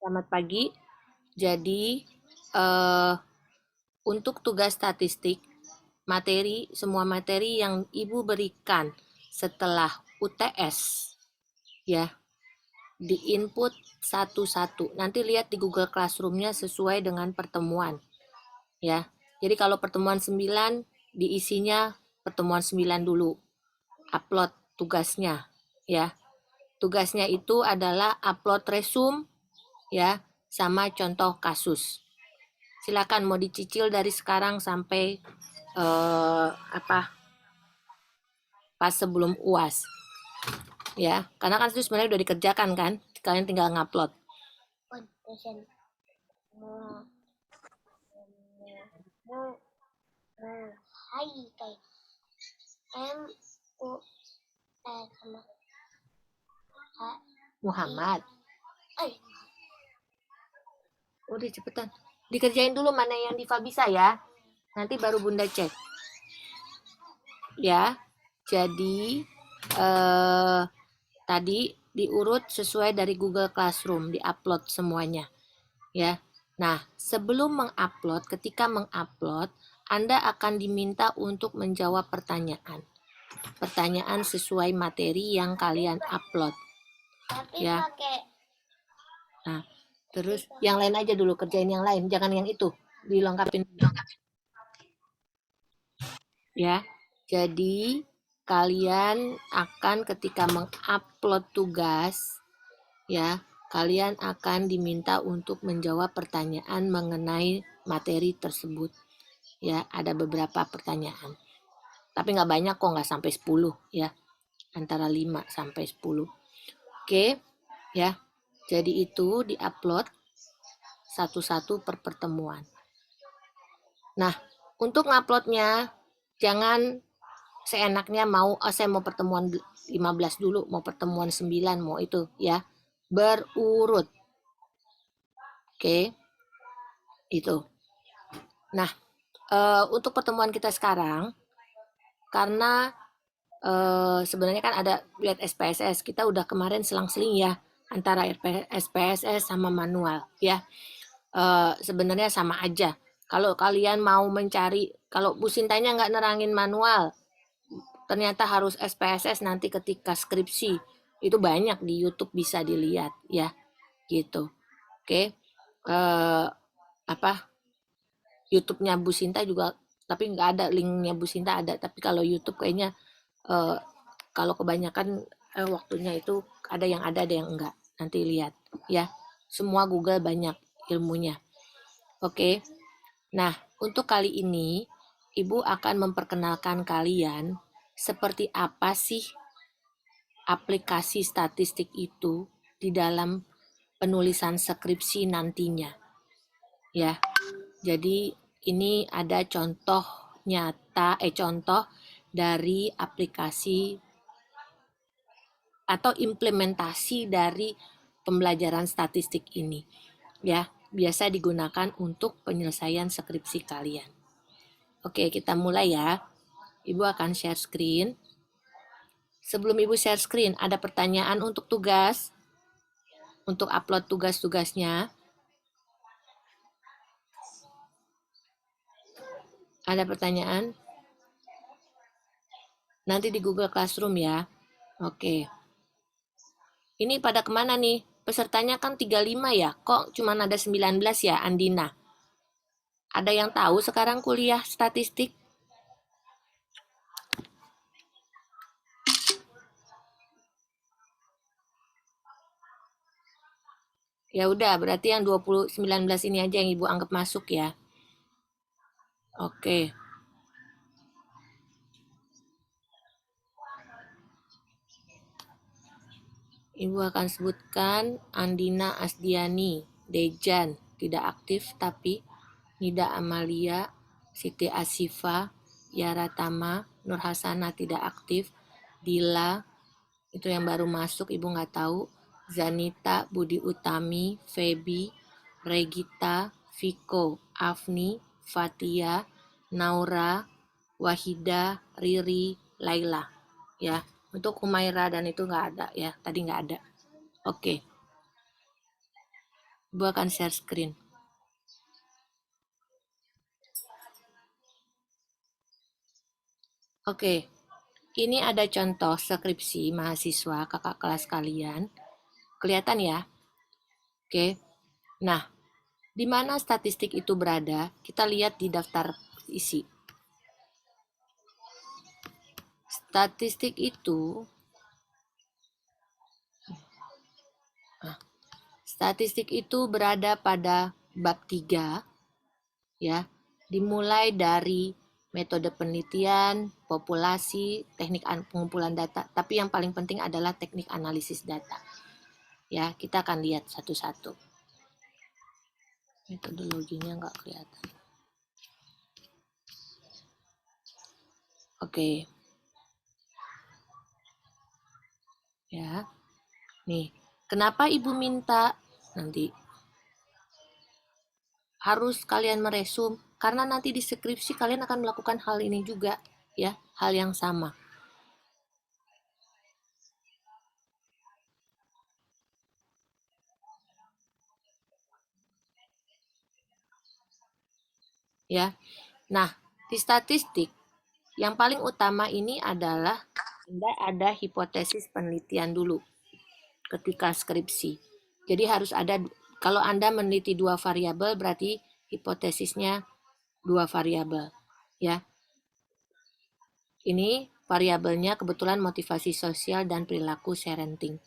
Selamat pagi. Jadi, eh, untuk tugas statistik, semua materi yang Ibu berikan setelah UTS, ya, diinput satu-satu. Nanti lihat di Google Classroom-nya sesuai dengan pertemuan, ya. Jadi kalau pertemuan 9, diisinya pertemuan 9 dulu. Upload tugasnya, ya. Tugasnya itu adalah upload resume, ya, sama contoh kasus. Silakan mau dicicil dari sekarang sampai pas sebelum UAS, ya, karena kan itu sebenarnya udah dikerjakan kan, kalian tinggal ngupload. Muhammad, udah cepetan dikerjain dulu mana yang Diva bisa ya, nanti baru Bunda cek ya. Jadi tadi diurut sesuai dari Google Classroom, diupload semuanya ya. Nah, sebelum mengupload, ketika mengupload, Anda akan diminta untuk menjawab pertanyaan. Pertanyaan sesuai materi yang kalian upload. Ya. Nah, terus yang lain aja dulu, kerjain yang lain, jangan yang itu, dilengkapin. Ya. Jadi, kalian akan ketika mengupload tugas, ya, kalian akan diminta untuk menjawab pertanyaan mengenai materi tersebut. Ya, ada beberapa pertanyaan. Tapi nggak banyak kok, nggak sampai 10 ya. Antara 5 sampai 10. Oke, ya. Jadi itu diupload satu-satu per pertemuan. Nah, untuk nguploadnya jangan seenaknya mau saya mau pertemuan 15 dulu, mau pertemuan 9, mau itu ya. Berurut. Oke. Itu. Nah, untuk pertemuan kita sekarang, karena sebenarnya kan ada lihat SPSS, kita udah kemarin selang-seling ya antara SPSS sama manual ya. Sebenarnya sama aja. Kalau kalian mau mencari, kalau Bu Sintanya nggak nerangin manual, ternyata harus SPSS nanti ketika skripsi, itu banyak di YouTube bisa dilihat ya, gitu. Oke, YouTube-nya Bu Sinta juga, tapi nggak ada linknya Bu Sinta ada, tapi kalau YouTube kayaknya kalau kebanyakan waktunya itu ada yang enggak. Nanti lihat ya. Semua Google banyak ilmunya. Oke. Nah, untuk kali ini Ibu akan memperkenalkan kalian seperti apa sih aplikasi statistik itu di dalam penulisan skripsi nantinya. Ya. Jadi ini ada contoh contoh dari aplikasi atau implementasi dari pembelajaran statistik ini. Ya, biasa digunakan untuk penyelesaian skripsi kalian. Oke, kita mulai ya. Ibu akan share screen. Sebelum Ibu share screen, ada pertanyaan untuk tugas. Untuk upload tugas-tugasnya. Ada pertanyaan? Nanti di Google Classroom ya. Oke. Ini pada kemana nih? Pesertanya kan 35 ya. Kok cuma ada 19 ya, Andina? Ada yang tahu sekarang kuliah statistik? Ya udah, berarti yang 19 ini aja yang Ibu anggap masuk ya. Oke. Ibu akan sebutkan Andina Asdiani, Dejan, tidak aktif tapi Nida Amalia, Siti Asifa, Yara Tama, Nur Hasana tidak aktif, Dila, itu yang baru masuk, Ibu nggak tahu, Zanita, Budi Utami, Feby, Regita, Viko, Afni, Fatia, Naura, Wahida, Riri, Laila. Ya, untuk Humaira dan itu nggak ada ya, tadi nggak ada. Oke. Ibu akan share screen. Oke, ini ada contoh skripsi mahasiswa kakak kelas kalian. Kelihatan ya? Oke. Nah, di mana statistik itu berada? Kita lihat di daftar isi. Statistik itu berada pada bab 3 ya. Dimulai dari metode penelitian, populasi, teknik pengumpulan data, tapi yang paling penting adalah teknik analisis data. Ya, kita akan lihat satu-satu. Metodologinya nggak kelihatan. Oke. Ya. Nih, kenapa Ibu minta nanti harus kalian meresum? Karena nanti di skripsi kalian akan melakukan hal ini juga, ya, hal yang sama. Ya. Nah, di statistik yang paling utama ini adalah Anda ada hipotesis penelitian dulu ketika skripsi. Jadi harus ada, kalau Anda meneliti 2 variabel berarti hipotesisnya 2 variabel, ya. Ini variabelnya kebetulan motivasi sosial dan perilaku parenting,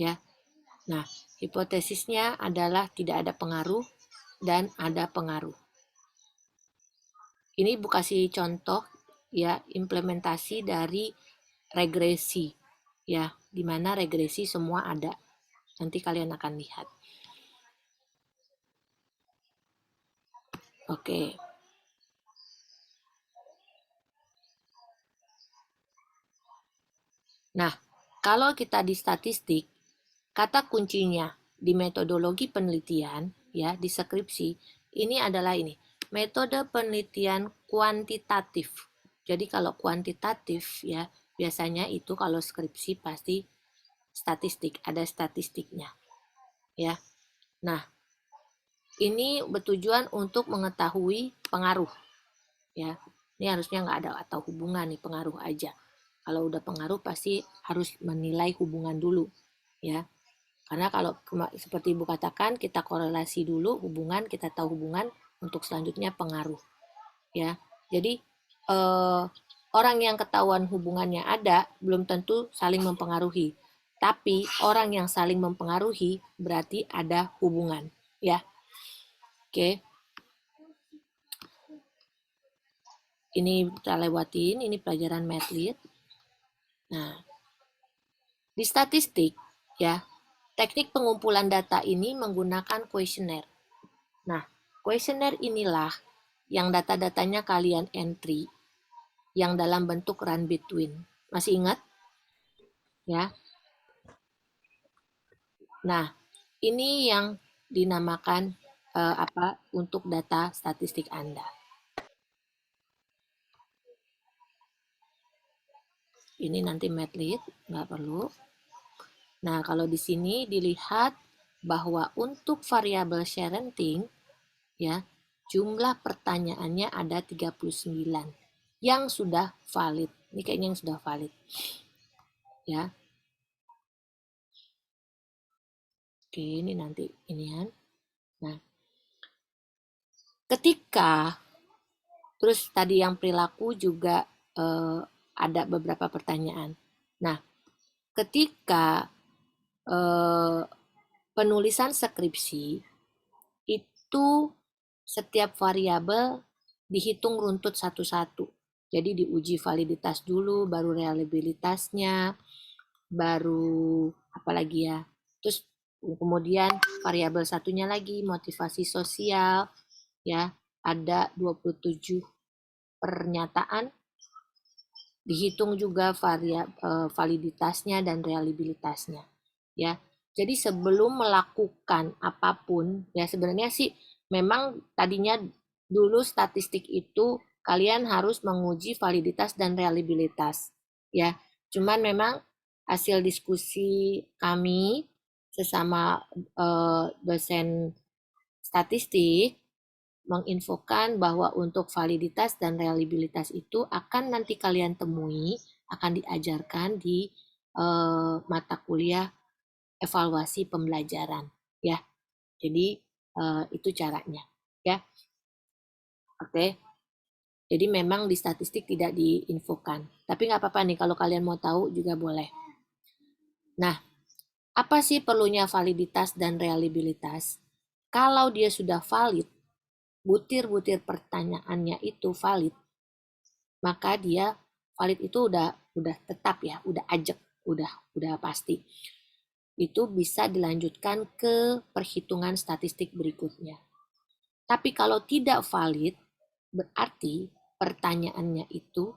ya. Nah, hipotesisnya adalah tidak ada pengaruh dan ada pengaruh. Ini Bu kasih contoh ya implementasi dari regresi, ya, di mana regresi semua ada. Nanti kalian akan lihat. Oke. Nah, kalau kita di statistik, kata kuncinya di metodologi penelitian, ya, di skripsi, ini adalah ini, metode penelitian kuantitatif. Jadi kalau kuantitatif, ya, biasanya itu kalau skripsi pasti statistik, ada statistiknya, ya. Nah, ini bertujuan untuk mengetahui pengaruh, ya. Ini harusnya nggak ada atau hubungan nih, pengaruh aja. Kalau udah pengaruh pasti harus menilai hubungan dulu, ya. Karena kalau seperti Ibu katakan, kita korelasi dulu hubungan, kita tahu hubungan, untuk selanjutnya pengaruh, ya. Jadi orang yang ketahuan hubungannya ada belum tentu saling mempengaruhi. Tapi orang yang saling mempengaruhi berarti ada hubungan, ya. Oke. Ini kita lewatin, ini pelajaran Matlit. Nah, di statistik, ya, teknik pengumpulan data ini menggunakan kuesioner. Nah, kuesioner inilah yang data-datanya kalian entry, yang dalam bentuk run between. Masih ingat? Ya. Nah, ini yang dinamakan untuk data statistik Anda. Ini nanti Matlit, nggak perlu. Nah, kalau di sini dilihat bahwa untuk variabel parenting, ya, jumlah pertanyaannya ada 39 yang sudah valid. Ini kayaknya yang sudah valid. Ya. Oke, ini nanti ini kan. Nah, ketika terus tadi yang perilaku juga ada beberapa pertanyaan. Nah, ketika penulisan skripsi itu setiap variabel dihitung runtut satu-satu. Jadi diuji validitas dulu, baru reliabilitasnya, baru apalagi ya. Terus kemudian variabel satunya lagi motivasi sosial, ya. Ada 27 pernyataan, dihitung juga validitasnya dan reliabilitasnya, ya. Jadi sebelum melakukan apapun, ya sebenarnya sih memang tadinya dulu statistik itu kalian harus menguji validitas dan reliabilitas, ya. Cuman memang hasil diskusi kami sesama dosen statistik menginfokan bahwa untuk validitas dan reliabilitas itu akan nanti kalian temui, akan diajarkan di mata kuliah evaluasi pembelajaran, ya. Jadi itu caranya, ya. Oke. Jadi memang di statistik tidak diinfokan. Tapi nggak apa-apa nih kalau kalian mau tahu juga boleh. Nah, apa sih perlunya validitas dan reliabilitas? Kalau dia sudah valid, butir-butir pertanyaannya itu valid, maka dia valid itu udah tetap ya, udah ajak, udah pasti. Itu bisa dilanjutkan ke perhitungan statistik berikutnya. Tapi kalau tidak valid, berarti pertanyaannya itu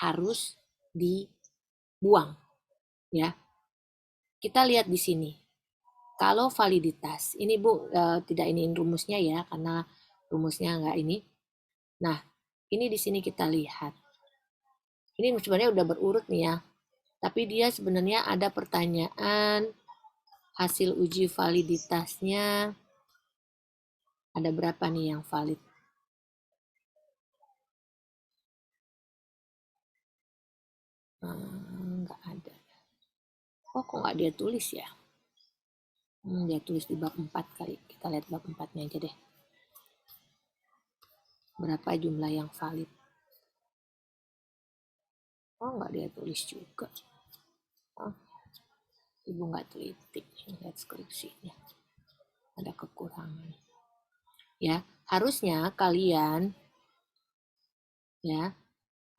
harus dibuang, ya. Kita lihat di sini. Kalau validitas, ini Bu tidak iniin rumusnya ya, karena rumusnya nggak ini. Nah, ini di sini kita lihat. Ini sebenarnya udah berurut nih ya, tapi dia sebenarnya ada pertanyaan hasil uji validitasnya. Ada berapa nih yang valid? Nggak ada. Oh, kok nggak dia tulis ya? Dia tulis di bab 4 kali. Kita lihat bab 4-nya aja deh. Berapa jumlah yang valid? Oh, nggak dia tulis juga. Oh, Ibu nggak teliti. Lihat skripsinya. Ada kekurangan. Ya, harusnya kalian ya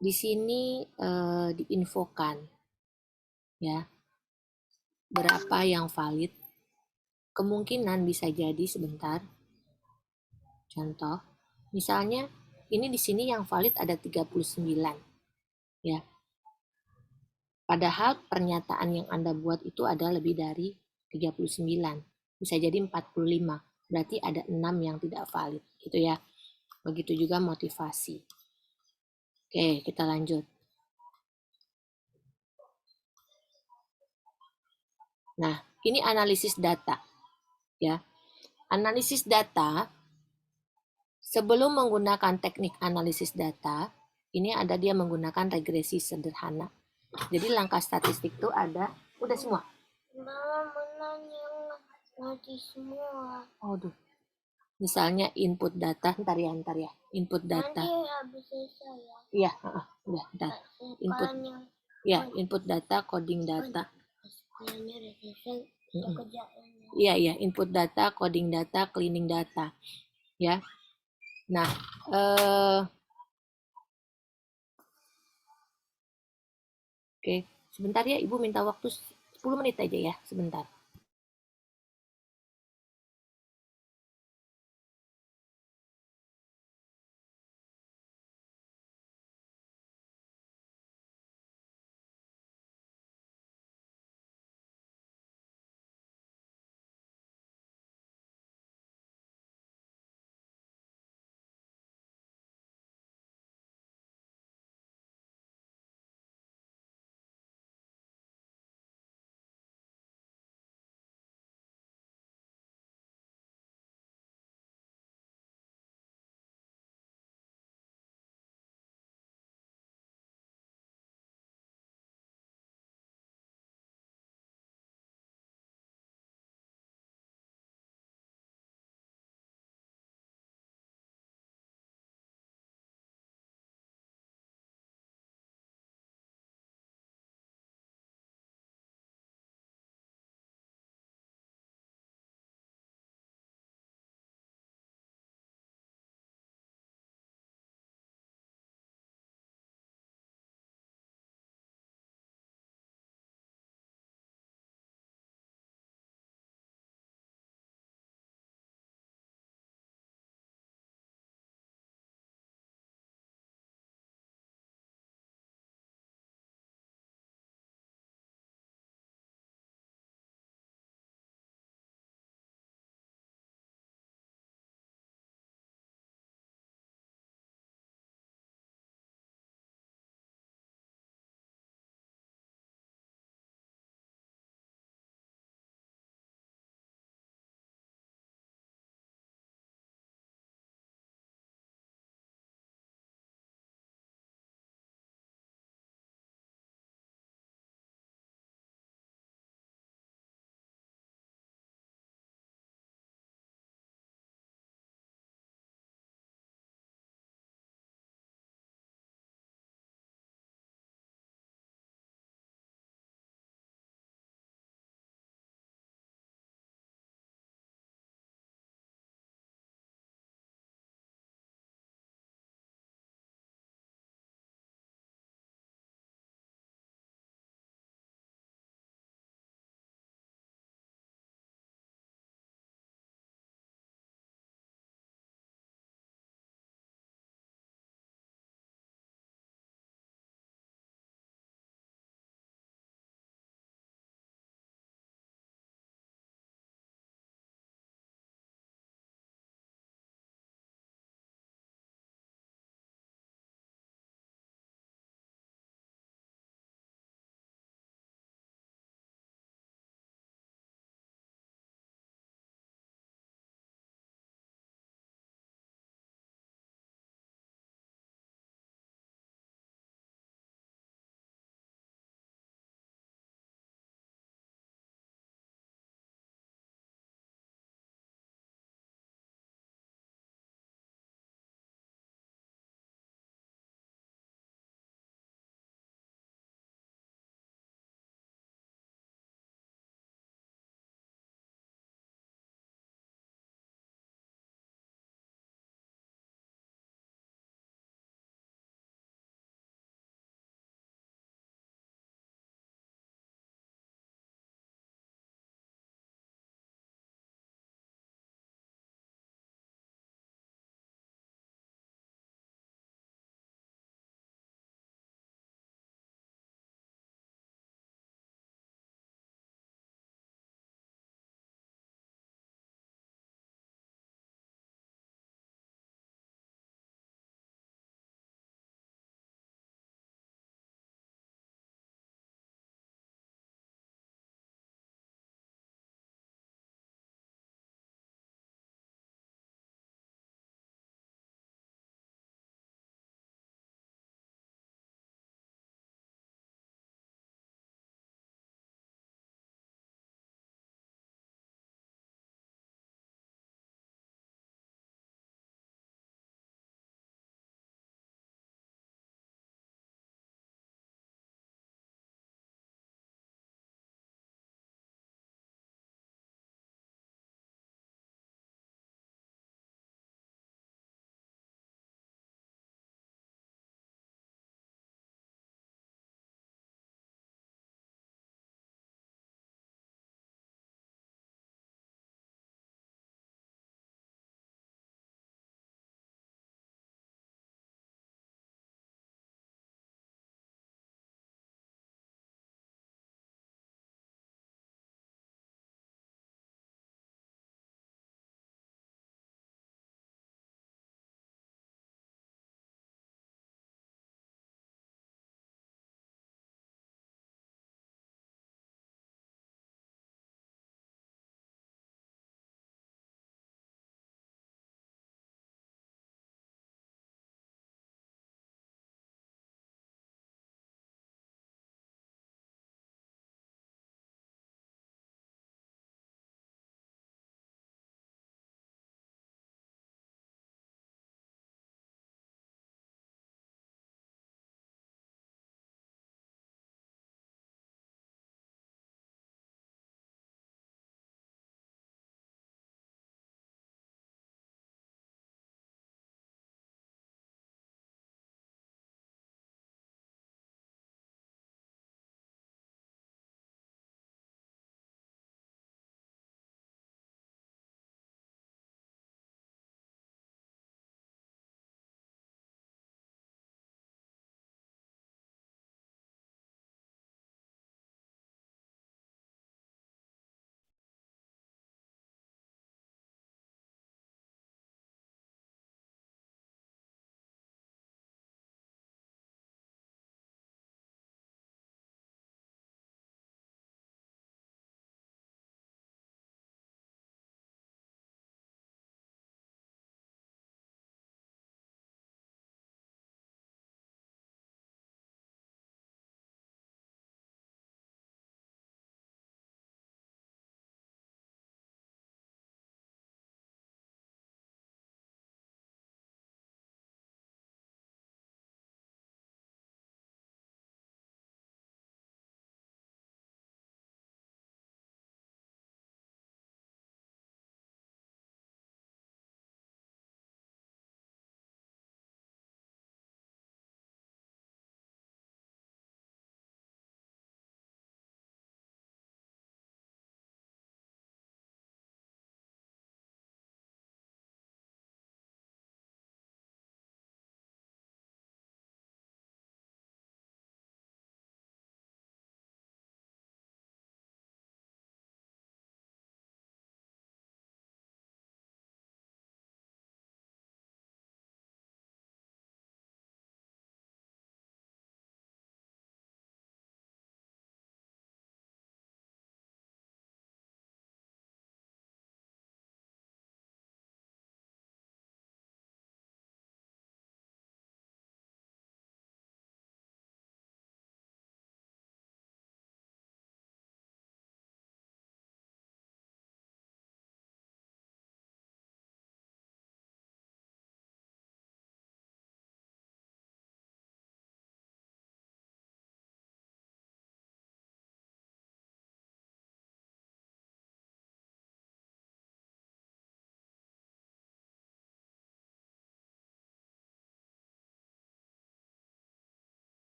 di sini diinfokan ya berapa yang valid. Kemungkinan bisa jadi sebentar. Contoh, misalnya ini di sini yang valid ada 39 ya. Padahal pernyataan yang Anda buat itu ada lebih dari 39. Bisa jadi 45. Berarti ada 6 yang tidak valid gitu ya. Begitu juga motivasi. Oke, kita lanjut. Nah, ini analisis data ya. Analisis data sebelum menggunakan teknik analisis data, ini ada dia menggunakan regresi sederhana. Jadi langkah statistik itu ada, udah semua. Mama yang ngaji semua. Aduh. Misalnya input data, ntar ya. Input data. Nanti habis selesai ya. Iya, udah, ntar. Input, ya, input data, coding data. Ini udah selesai, kita kerjain. Iya, input data, coding data, cleaning data. Ya. Nah, oke, sebentar ya, Ibu minta waktu 10 menit aja ya, sebentar.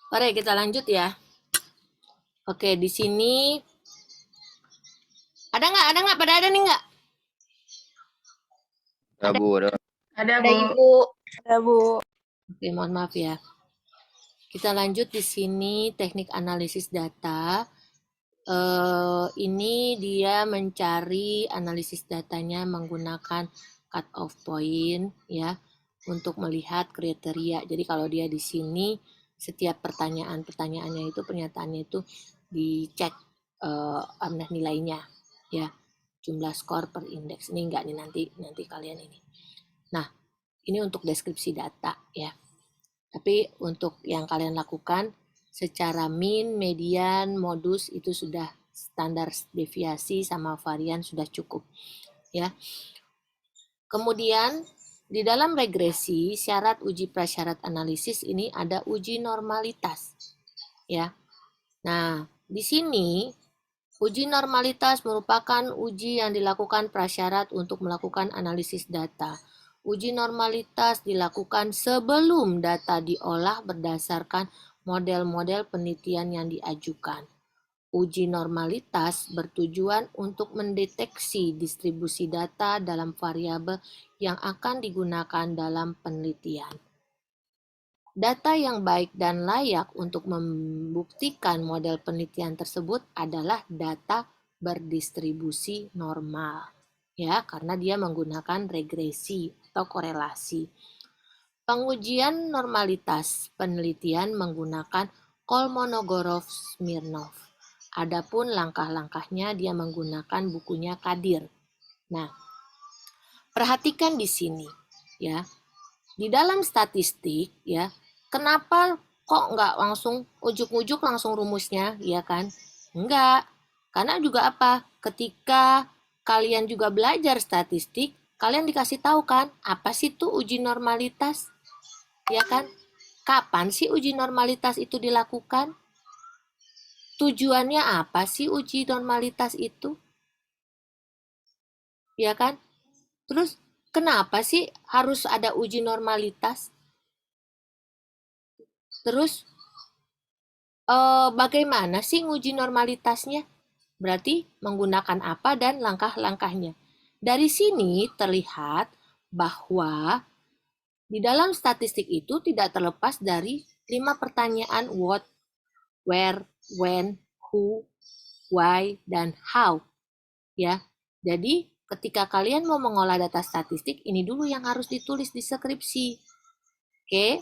Mari kita lanjut ya. Oke, di sini ada nggak? Pada ada nih nggak? Ada, Bu. Ada. Ada, Ada Bu. Ibu. Ada Bu. Oke, mohon maaf ya. Kita lanjut di sini teknik analisis data. Ini dia mencari analisis datanya menggunakan cut off point ya untuk melihat kriteria. Jadi kalau dia di sini setiap pertanyaannya itu pernyataannya itu dicek nilainya ya, jumlah skor per indeks. Ini enggak nih, nanti kalian ini. Nah, ini untuk deskripsi data ya. Tapi untuk yang kalian lakukan secara min, median, modus itu sudah standar deviasi sama varian sudah cukup ya. Kemudian di dalam regresi syarat uji prasyarat analisis ini ada uji normalitas ya. Nah, di sini uji normalitas merupakan uji yang dilakukan prasyarat untuk melakukan analisis data. Uji normalitas dilakukan sebelum data diolah berdasarkan model-model penelitian yang diajukan. Uji normalitas bertujuan untuk mendeteksi distribusi data dalam variabel yang akan digunakan dalam penelitian. Data yang baik dan layak untuk membuktikan model penelitian tersebut adalah data berdistribusi normal, ya, karena dia menggunakan regresi atau korelasi. Pengujian normalitas penelitian menggunakan Kolmogorov-Smirnov. Adapun langkah-langkahnya dia menggunakan bukunya Kadir. Nah, perhatikan di sini, ya. Di dalam statistik, ya, kenapa kok nggak langsung ujuk-ujuk langsung rumusnya, ya kan? Enggak. Karena juga apa? Ketika kalian juga belajar statistik, kalian dikasih tahu kan, apa sih tuh uji normalitas? Ya kan? Kapan sih uji normalitas itu dilakukan? Tujuannya apa sih uji normalitas itu? Ya kan? Terus kenapa sih harus ada uji normalitas? Terus bagaimana sih nguji normalitasnya? Berarti menggunakan apa dan langkah-langkahnya. Dari sini terlihat bahwa di dalam statistik itu tidak terlepas dari 5 pertanyaan what, where, when, who, why, dan how. Ya. Jadi ketika kalian mau mengolah data statistik, ini dulu yang harus ditulis di skripsi. Oke?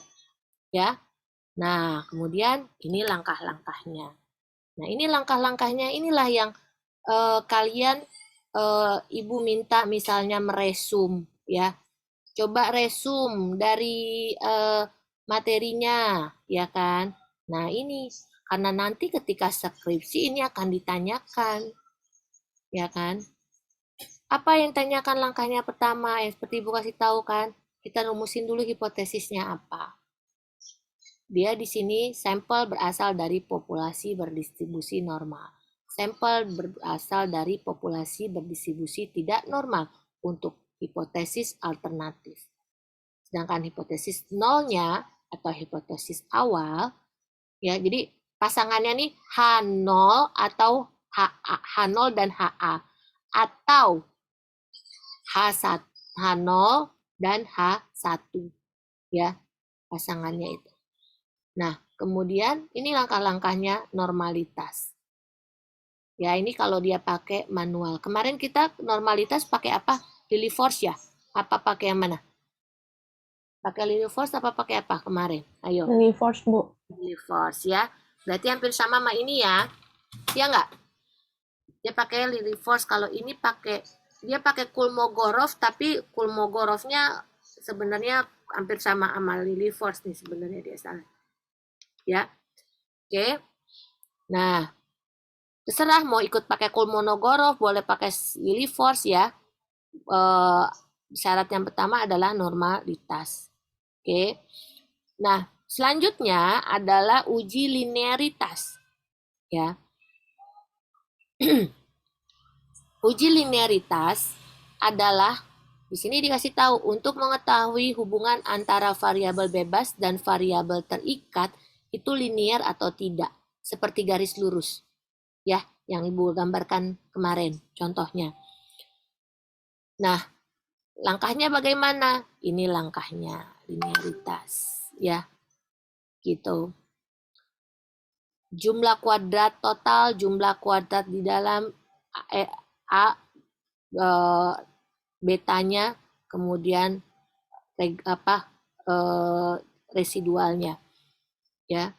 Ya. Nah, kemudian ini langkah-langkahnya. Nah, ini langkah-langkahnya, inilah yang kalian Ibu minta misalnya meresum ya. Coba resum dari materinya, ya kan? Nah, ini karena nanti ketika skripsi ini akan ditanyakan, ya kan? Apa yang tanyakan langkahnya pertama? Yang seperti Ibu kasih tahu kan? Kita rumusin dulu hipotesisnya apa. Dia di sini sampel berasal dari populasi berdistribusi normal. Sampel berasal dari populasi berdistribusi tidak normal untuk hipotesis alternatif. Sedangkan hipotesis nolnya atau hipotesis awal, ya, jadi pasangannya nih H0 atau H0 dan HA, atau H1, H0 dan H1, ya, pasangannya itu. Nah, kemudian ini langkah-langkahnya normalitas. Ya, ini kalau dia pakai manual. Kemarin kita normalitas pakai apa? Lilly Force ya? Apa pakai yang mana? Pakai Lilly Force apa pakai apa kemarin? Ayo. Lilly Force, Bu. Lilly Force ya. Berarti hampir sama ini ya. Ya enggak? Dia pakai Lilly Force. Kalau ini dia pakai Kolmogorov, tapi Kolmogorovnya sebenarnya hampir sama Lilly Force nih sebenarnya dia salah. Ya. Oke. Nah, terserah mau ikut pakai Kolmogorov, boleh pakai Lilly Force ya. Syarat yang pertama adalah normalitas. Oke. Nah, selanjutnya adalah uji linearitas. Ya. Uji linearitas adalah di sini dikasih tahu untuk mengetahui hubungan antara variabel bebas dan variabel terikat itu linier atau tidak, seperti garis lurus. Ya, yang Ibu gambarkan kemarin contohnya. Nah, langkahnya bagaimana? Ini langkahnya, linearitas, ya. Gitu. Jumlah kuadrat total, jumlah kuadrat di dalam A betanya, kemudian residualnya, ya.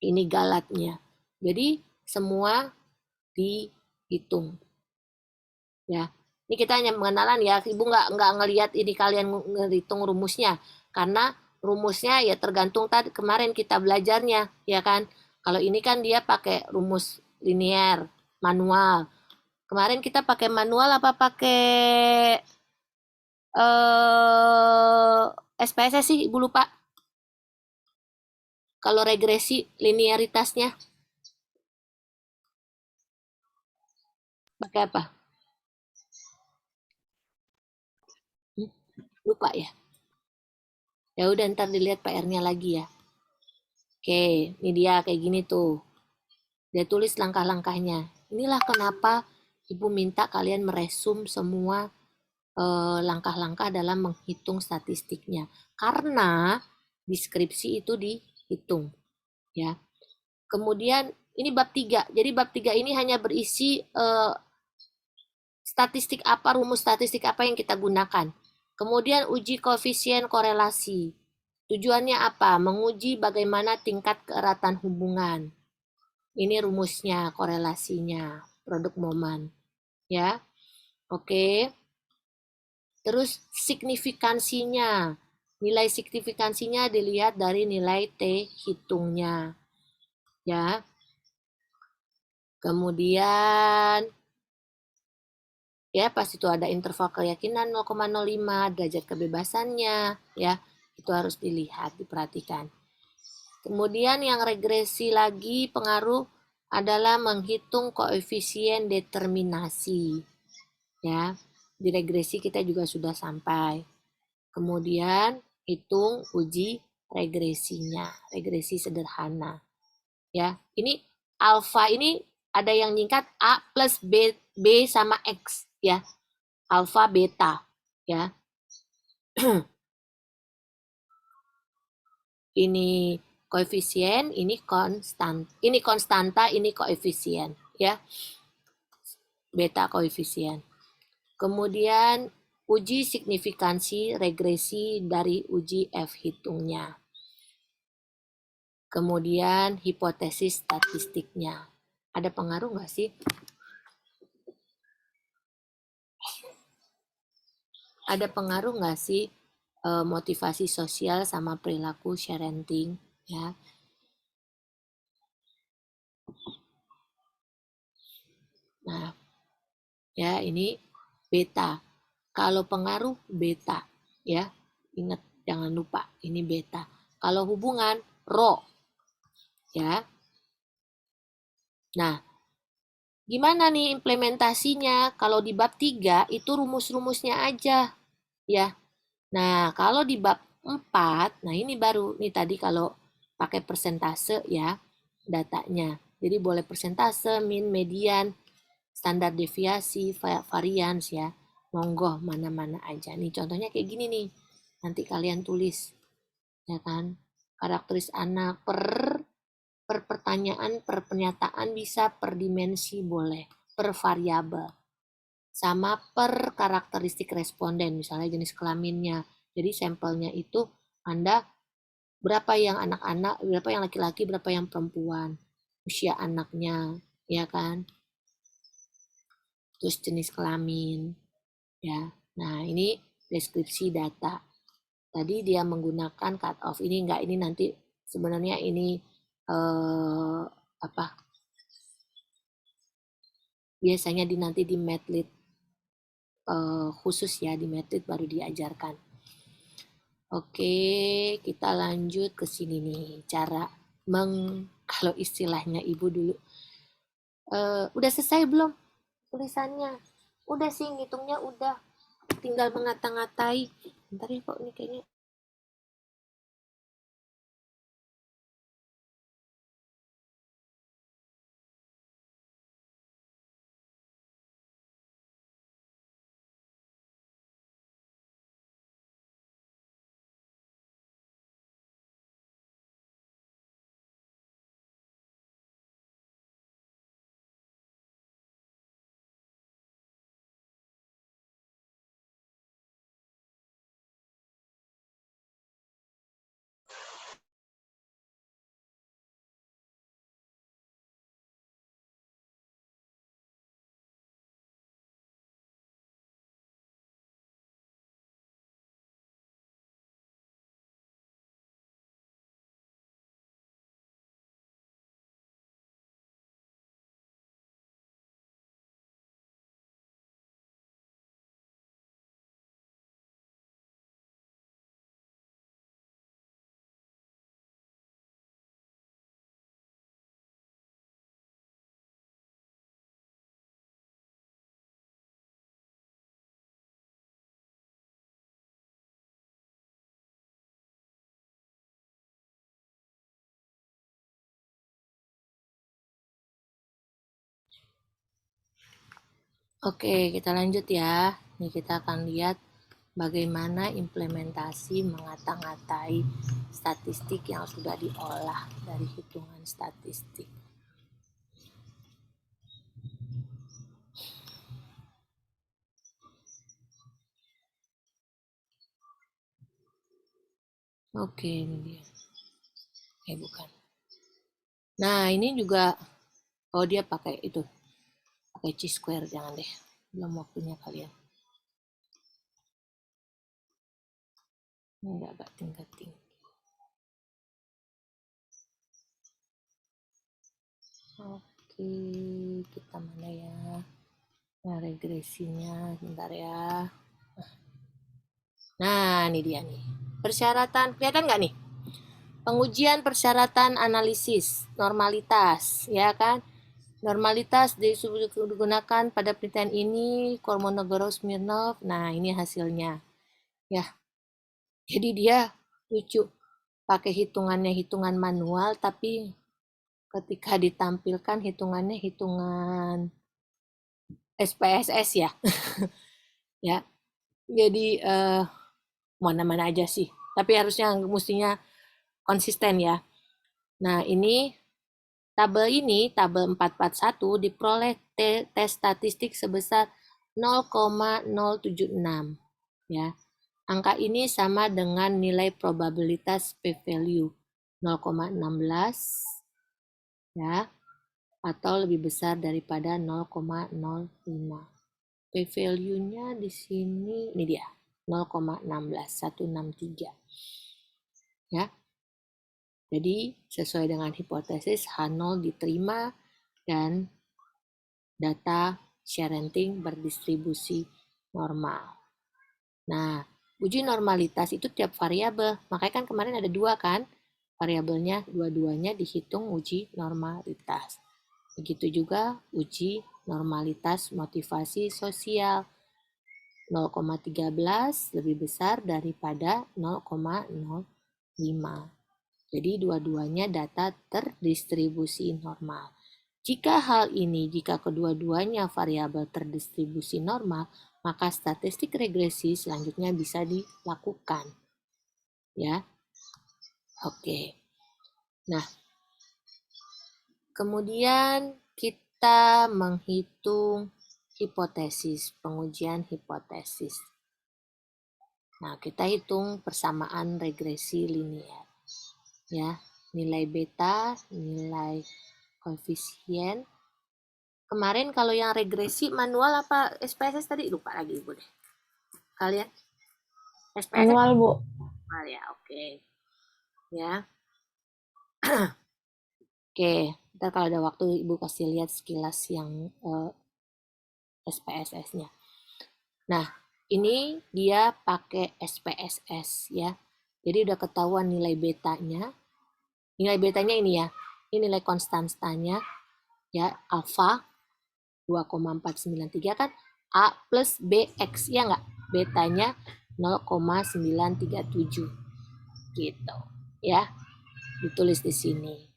Ini galatnya. Jadi semua dihitung, ya. Ini kita hanya pengenalan ya. Ibu nggak ngelihat ini kalian ngitung rumusnya, karena rumusnya ya tergantung tadi kemarin kita belajarnya, ya kan. Kalau ini kan dia pakai rumus linear manual. Kemarin kita pakai manual apa pakai SPSS sih, Ibu lupa. Kalau regresi linearitasnya pakai apa? Lupa ya. Ya udah ntar dilihat PR-nya lagi ya. Oke, ini dia kayak gini tuh. Dia tulis langkah-langkahnya. Inilah kenapa Ibu minta kalian meresum semua langkah-langkah dalam menghitung statistiknya. Karena deskripsi itu dihitung, ya. Kemudian ini bab 3. Jadi bab 3 ini hanya berisi statistik apa, rumus statistik apa yang kita gunakan. Kemudian uji koefisien korelasi. Tujuannya apa? Menguji bagaimana tingkat keeratan hubungan. Ini rumusnya, korelasinya, produk Moman. Ya. Oke. Terus signifikansinya. Nilai signifikansinya dilihat dari nilai T hitungnya. Ya. Kemudian ya pas itu ada interval keyakinan 0,05, derajat kebebasannya, ya. Itu harus dilihat, diperhatikan. Kemudian yang regresi lagi pengaruh adalah menghitung koefisien determinasi. Ya, di regresi kita juga sudah sampai. Kemudian hitung uji regresinya, regresi sederhana. Ya, ini alfa ini ada yang nyingkat A plus B sama X, ya. Alfa beta, ya. Ini koefisien, ini konstanta, ini koefisien, ya. Beta koefisien. Kemudian uji signifikansi regresi dari uji F hitungnya. Kemudian hipotesis statistiknya. Ada pengaruh nggak sih? Ada pengaruh nggak sih motivasi sosial sama perilaku sharing, ya? Nah, ya ini beta. Kalau pengaruh beta, ya. Ingat jangan lupa ini beta. Kalau hubungan rho, ya. Nah, gimana nih implementasinya? Kalau di bab 3 itu rumus-rumusnya aja, ya. Nah, kalau di bab 4, nah ini baru nih tadi kalau pakai persentase ya datanya. Jadi boleh persentase, min, median, standar deviasi, varians ya. Monggo mana-mana aja. Nih contohnya kayak gini nih. Nanti kalian tulis. Ya kan? Karakteris anak per pertanyaan, per pernyataan bisa per dimensi boleh. Per variabel. Sama per karakteristik responden. Misalnya jenis kelaminnya. Jadi sampelnya itu Anda berapa yang anak-anak, berapa yang laki-laki, berapa yang perempuan. Usia anaknya. Ya kan? Terus jenis kelamin, ya. Nah, ini deskripsi data. Tadi dia menggunakan cut off. Ini enggak, ini nanti sebenarnya ini biasanya nanti di Matlit khusus ya, di Matlit baru diajarkan. Oke, kita lanjut ke sini nih, cara kalau istilahnya Ibu dulu. Udah selesai belum tulisannya? Udah sih, ngitungnya udah. Tinggal mengata-ngatai. Bentar ya kok ini kayaknya Oke, kita lanjut ya. Ini kita akan lihat bagaimana implementasi mengata-ngatai statistik yang sudah diolah dari hitungan statistik. Oke, ini dia. Bukan. Nah, ini juga, oh dia pakai itu, pakai chi-square, jangan deh. Belum waktunya kalian. Ini agak tingkat-tinggi. Oke, kita mana ya? Nah, regresinya, bentar ya. Nah, ini dia nih. Persyaratan, kelihatan nggak nih? Pengujian persyaratan analisis normalitas, ya kan? Normalitas digunakan pada penelitian ini Kolmogorov-Smirnov. Nah, ini hasilnya. Ya. Jadi dia lucu. Pakai hitungannya hitungan manual, tapi ketika ditampilkan hitungannya hitungan SPSS ya. Ya. Jadi mana-mana aja sih. Tapi harusnya mestinya konsisten ya. Nah, ini tabel 441 diperoleh tes statistik sebesar 0,076 ya. Angka ini sama dengan nilai probabilitas p-value 0,16 ya, atau lebih besar daripada 0,05. P-value-nya di sini ini dia 0,163 ya. Jadi sesuai dengan hipotesis H0 diterima dan data sharing berdistribusi normal. Nah, uji normalitas itu tiap variabel. Makanya kan kemarin ada 2 kan? Variabelnya dua-duanya dihitung uji normalitas. Begitu juga uji normalitas motivasi sosial. 0,13 lebih besar daripada 0,05. Jadi dua-duanya data terdistribusi normal. Jika kedua-duanya variabel terdistribusi normal, maka statistik regresi selanjutnya bisa dilakukan. Ya. Oke. Nah, kemudian kita menghitung hipotesis, pengujian hipotesis. Nah, kita hitung persamaan regresi linear. Ya, nilai beta, nilai koefisien. Kemarin kalau yang regresi manual apa SPSS tadi? Lupa lagi Ibu deh. Kalian? SPSS? Manual, Bu. Manual ya, oke. Ya. Oke, ntar kalau ada waktu Ibu kasih lihat sekilas yang SPSS-nya. Nah, ini dia pakai SPSS ya. Jadi udah ketahuan nilai betanya. Nilai betanya ini ya. Ini nilai konstantanya ya, alfa 2,493 kan, A plus BX ya nggak? Betanya 0,937 gitu ya. Ditulis di sini.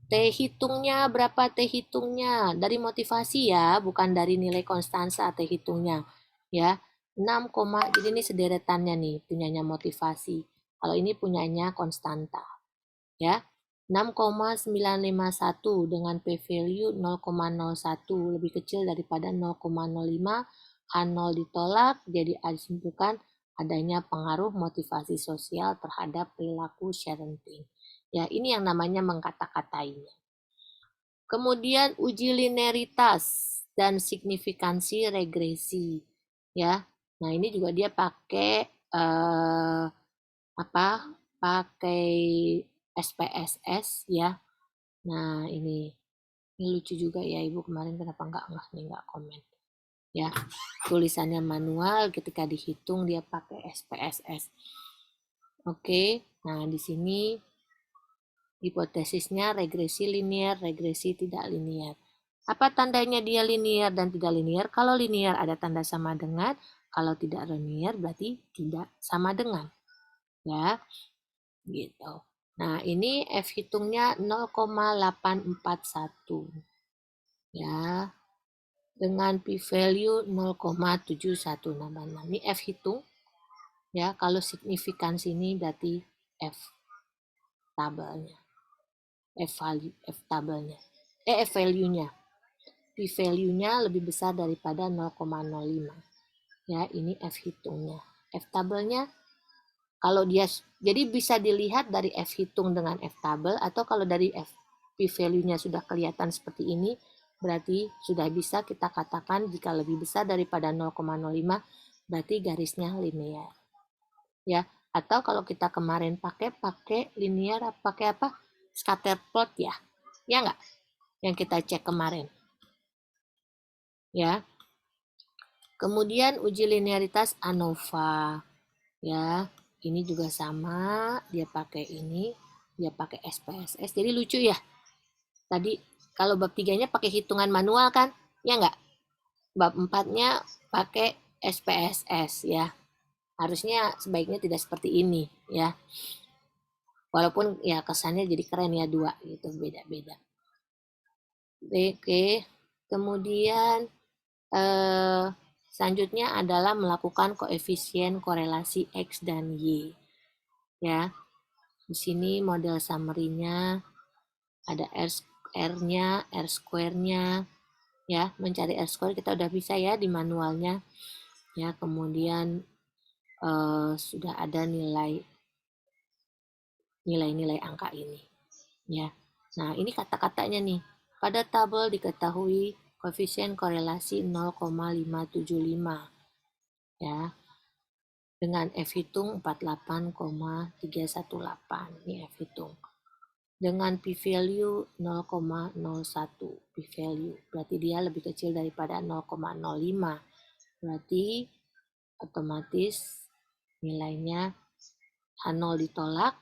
T hitungnya berapa? T hitungnya dari motivasi ya, bukan dari nilai konstansa. T hitungnya ya 6, jadi ini sederetannya nih, punyanya motivasi. Kalau ini punyanya konstanta ya. 6,951 dengan p-value 0,01 lebih kecil daripada 0,05. H0 ditolak, jadi disimpulkan adanya pengaruh motivasi sosial terhadap perilaku sharing. Ya, ini yang namanya mengkata-katainya. Kemudian uji linearitas dan signifikansi regresi. Ya, nah ini juga dia pakai pakai SPSS ya. Nah ini lucu juga ya Ibu, kemarin kenapa nggak komen ya. Tulisannya manual, ketika dihitung dia pakai SPSS. Oke, nah di sini hipotesisnya regresi linear, regresi tidak linear. Apa tandanya dia linear dan tidak linear? Kalau linear ada tanda sama dengan, kalau tidak linear berarti tidak sama dengan. Ya, gitu. Nah, ini F hitungnya 0,841. Ya. dengan p-value 0,7166. Ini F hitung ya. Kalau signifikansi ini berarti F tabelnya. F tabelnya. F value-nya. P-value-nya lebih besar daripada 0,05. Ya, ini F hitungnya. F tabelnya kalau dia jadi bisa dilihat dari F hitung dengan F tabel, atau kalau dari F p-value-nya sudah kelihatan seperti ini, berarti sudah bisa kita katakan jika lebih besar daripada 0,05 berarti garisnya linear. Ya, atau kalau kita kemarin pakai linear, pakai apa? Scatter plot ya. Ya enggak? Yang kita cek kemarin. Ya. Kemudian uji linearitas ANOVA. Ya, ini juga sama, dia pakai ini, dia pakai SPSS. Jadi lucu ya. Tadi kalau bab 3-nya pakai hitungan manual kan? Ya enggak? Bab 4-nya pakai SPSS ya. Harusnya sebaiknya tidak seperti ini ya. Walaupun ya kesannya jadi keren ya, dua gitu, beda-beda. Oke. Kemudian selanjutnya adalah melakukan koefisien korelasi X dan Y. Ya. Di sini model summary-nya ada R-nya, R square-nya. Ya, mencari R square kita udah bisa ya di manualnya. Ya, kemudian sudah ada nilai-nilai angka ini. Ya. Nah, ini kata-katanya nih. Pada tabel diketahui koefisien korelasi 0,575. Ya. Dengan F hitung 48,318. Ini F hitung. Dengan p-value 0,01 p-value. Berarti dia lebih kecil daripada 0,05. Berarti otomatis nilainya H0 ditolak,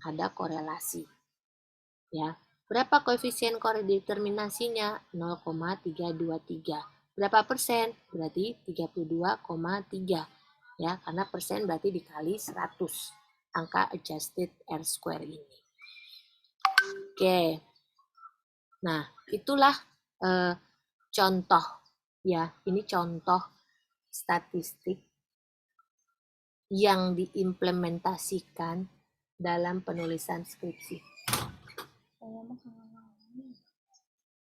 ada korelasi. Ya. Berapa koefisien determinasinya? 0,323. Berapa persen? Berarti 32,3. Ya, karena persen berarti dikali 100. Angka adjusted R square ini. Oke. Nah, itulah contoh ya. Ini contoh statistik yang diimplementasikan dalam penulisan skripsi.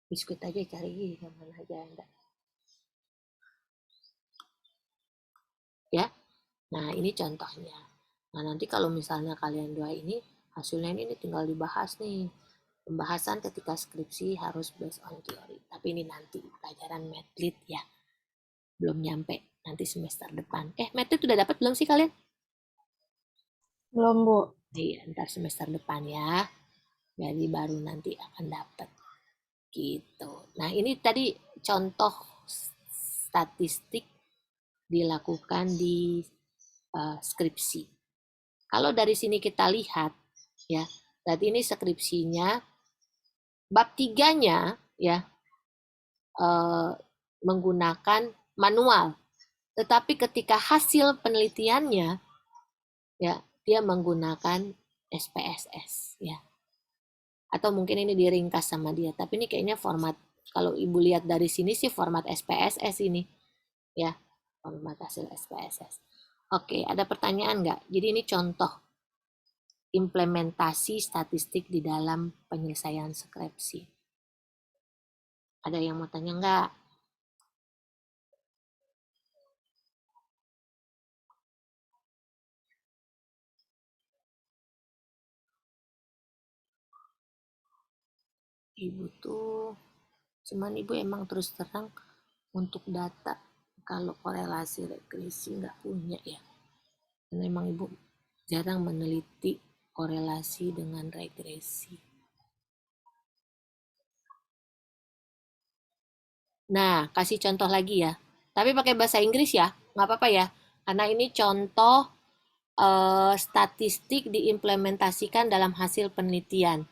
Biskuit aja cari mana aja enggak. Ya. Nah, ini contohnya. Nah, nanti kalau misalnya kalian dua ini hasilnya ini tinggal dibahas nih. Pembahasan ketika skripsi harus based on theory. Tapi ini nanti pelajaran Medlit ya. Belum nyampe, nanti semester depan. Medlit udah dapat belum sih kalian? Belum, Bu. Iya, ntar semester depan ya. Jadi baru nanti akan dapat. Gitu. Nah, ini tadi contoh statistik dilakukan di skripsi. Kalau dari sini kita lihat ya, berarti ini skripsinya bab 3-nya ya menggunakan manual. Tetapi ketika hasil penelitiannya ya dia menggunakan SPSS ya. Atau mungkin ini diringkas sama dia, tapi ini kayaknya format, kalau Ibu lihat dari sini sih format SPSS ini ya, format hasil SPSS. Oke, ada pertanyaan nggak? Jadi ini contoh implementasi statistik di dalam penyelesaian skripsi. Ada yang mau tanya nggak? Ibu tuh, cuman Ibu emang terus terang untuk data, kalau korelasi regresi nggak punya ya. Karena emang Ibu jarang meneliti korelasi dengan regresi. Nah, kasih contoh lagi ya. Tapi pakai bahasa Inggris ya, nggak apa-apa ya. Karena ini contoh statistik diimplementasikan dalam hasil penelitian.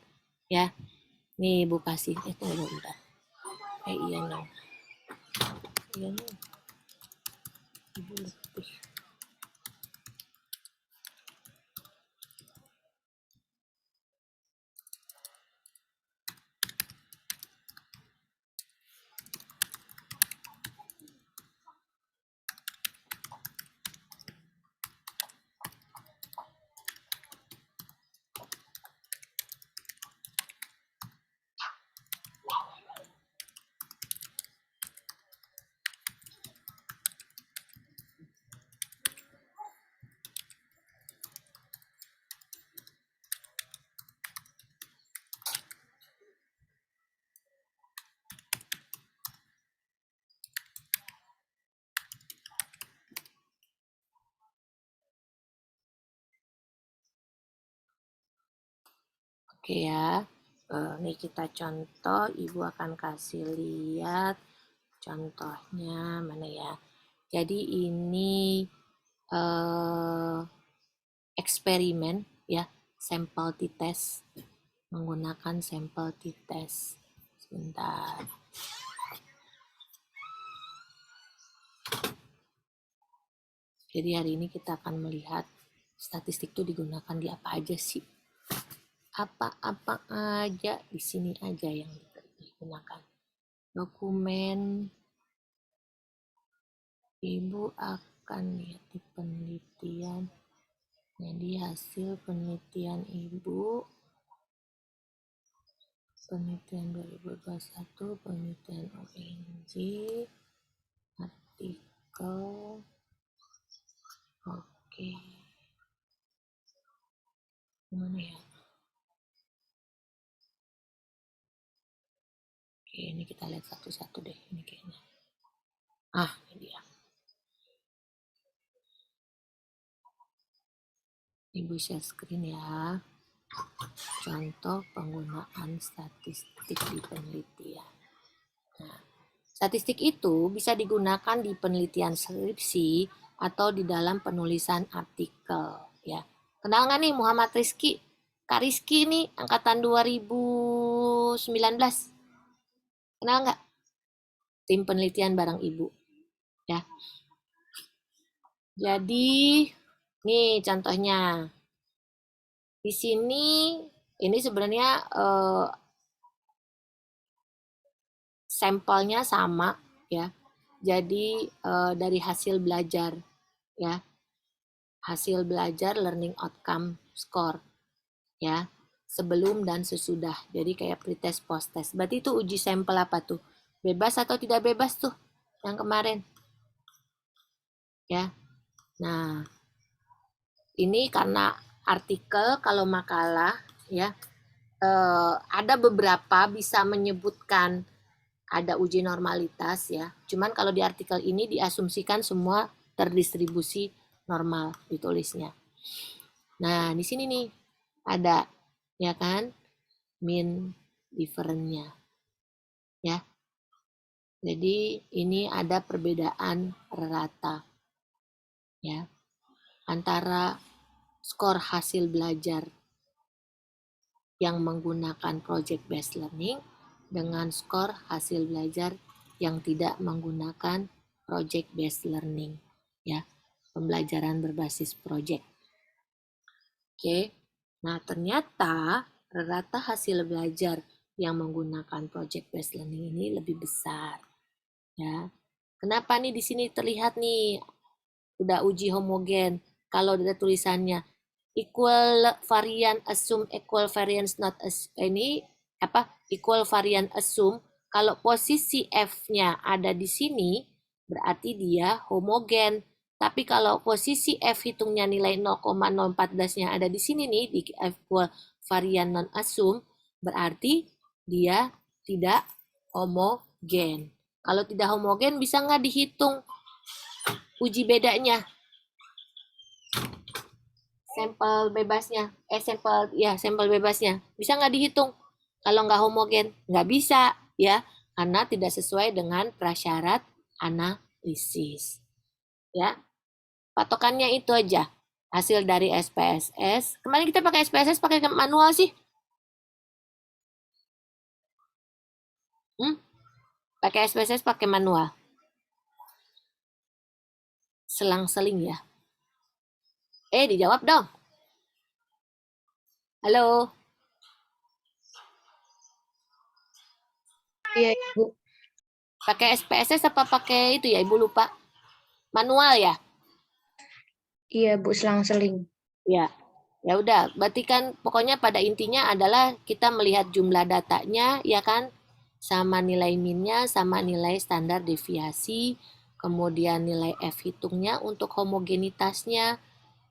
Ya, nih Ibu kasih. Tunggu bentar. Iya dong. Iya dong. Ibu lebih. Oke ya. Ini kita contoh, Ibu akan kasih lihat contohnya mana ya. Jadi ini eksperimen ya, sampel t-test, menggunakan sampel t-test. Sebentar. Jadi hari ini kita akan melihat statistik itu digunakan di apa aja sih? Apa-apa aja di sini aja yang digunakan. Dokumen Ibu akan lihat di penelitian. Jadi hasil penelitian Ibu, penelitian 2021, penelitian ONG, artikel, oke. Mana ya? Oke, ini kita lihat satu-satu deh, ini kayaknya. Ini dia. Ibu share screen ya. Contoh penggunaan statistik di penelitian. Nah, statistik itu bisa digunakan di penelitian skripsi atau di dalam penulisan artikel. Ya, kenal nggak nih Muhammad Rizky? Kak Rizky ini angkatan 2019. Kenal nggak? Tim penelitian bareng Ibu. Ya. Jadi, nih contohnya. Di sini ini sebenarnya sampelnya sama ya. Jadi dari hasil belajar ya. Hasil belajar learning outcome score ya. Sebelum dan sesudah. Jadi kayak pretest post-test. Berarti itu uji sampel apa tuh? Bebas atau tidak bebas tuh yang kemarin? Ya. Nah, ini karena artikel kalau makalah ya ada beberapa bisa menyebutkan ada uji normalitas ya. Cuman kalau di artikel ini diasumsikan semua terdistribusi normal ditulisnya. Nah, di sini nih ada ya kan mean difference-nya. Ya. Jadi ini ada perbedaan rata ya antara skor hasil belajar yang menggunakan project based learning dengan skor hasil belajar yang tidak menggunakan project based learning ya, pembelajaran berbasis project. Oke. Nah, ternyata rata hasil belajar yang menggunakan project based learning ini lebih besar ya. Kenapa nih di sini terlihat nih udah uji homogen. Kalau ada tulisannya equal variant assume equal variance not ini apa equal variant assume, kalau posisi F-nya ada di sini berarti dia homogen. Tapi kalau posisi F hitungnya nilai 0,014-nya ada di sini nih di equal variant non assume, berarti dia tidak homogen. Kalau tidak homogen bisa nggak dihitung uji bedanya? Sampel bebasnya, sampel bebasnya bisa nggak dihitung? Kalau nggak homogen nggak bisa ya, karena tidak sesuai dengan prasyarat analisis. Ya, patokannya itu aja. Hasil dari SPSS. Kemarin kita pakai SPSS pakai manual sih. Pakai SPSS pakai manual. Selang-seling ya. Dijawab dong. Halo. Iya, Ibu. Pakai SPSS apa pakai itu ya? Ibu lupa. Manual ya? Iya, Bu, selang-seling. Ya. Ya udah, berarti kan pokoknya pada intinya adalah kita melihat jumlah datanya ya kan, sama nilai minnya, sama nilai standar deviasi, kemudian nilai F hitungnya untuk homogenitasnya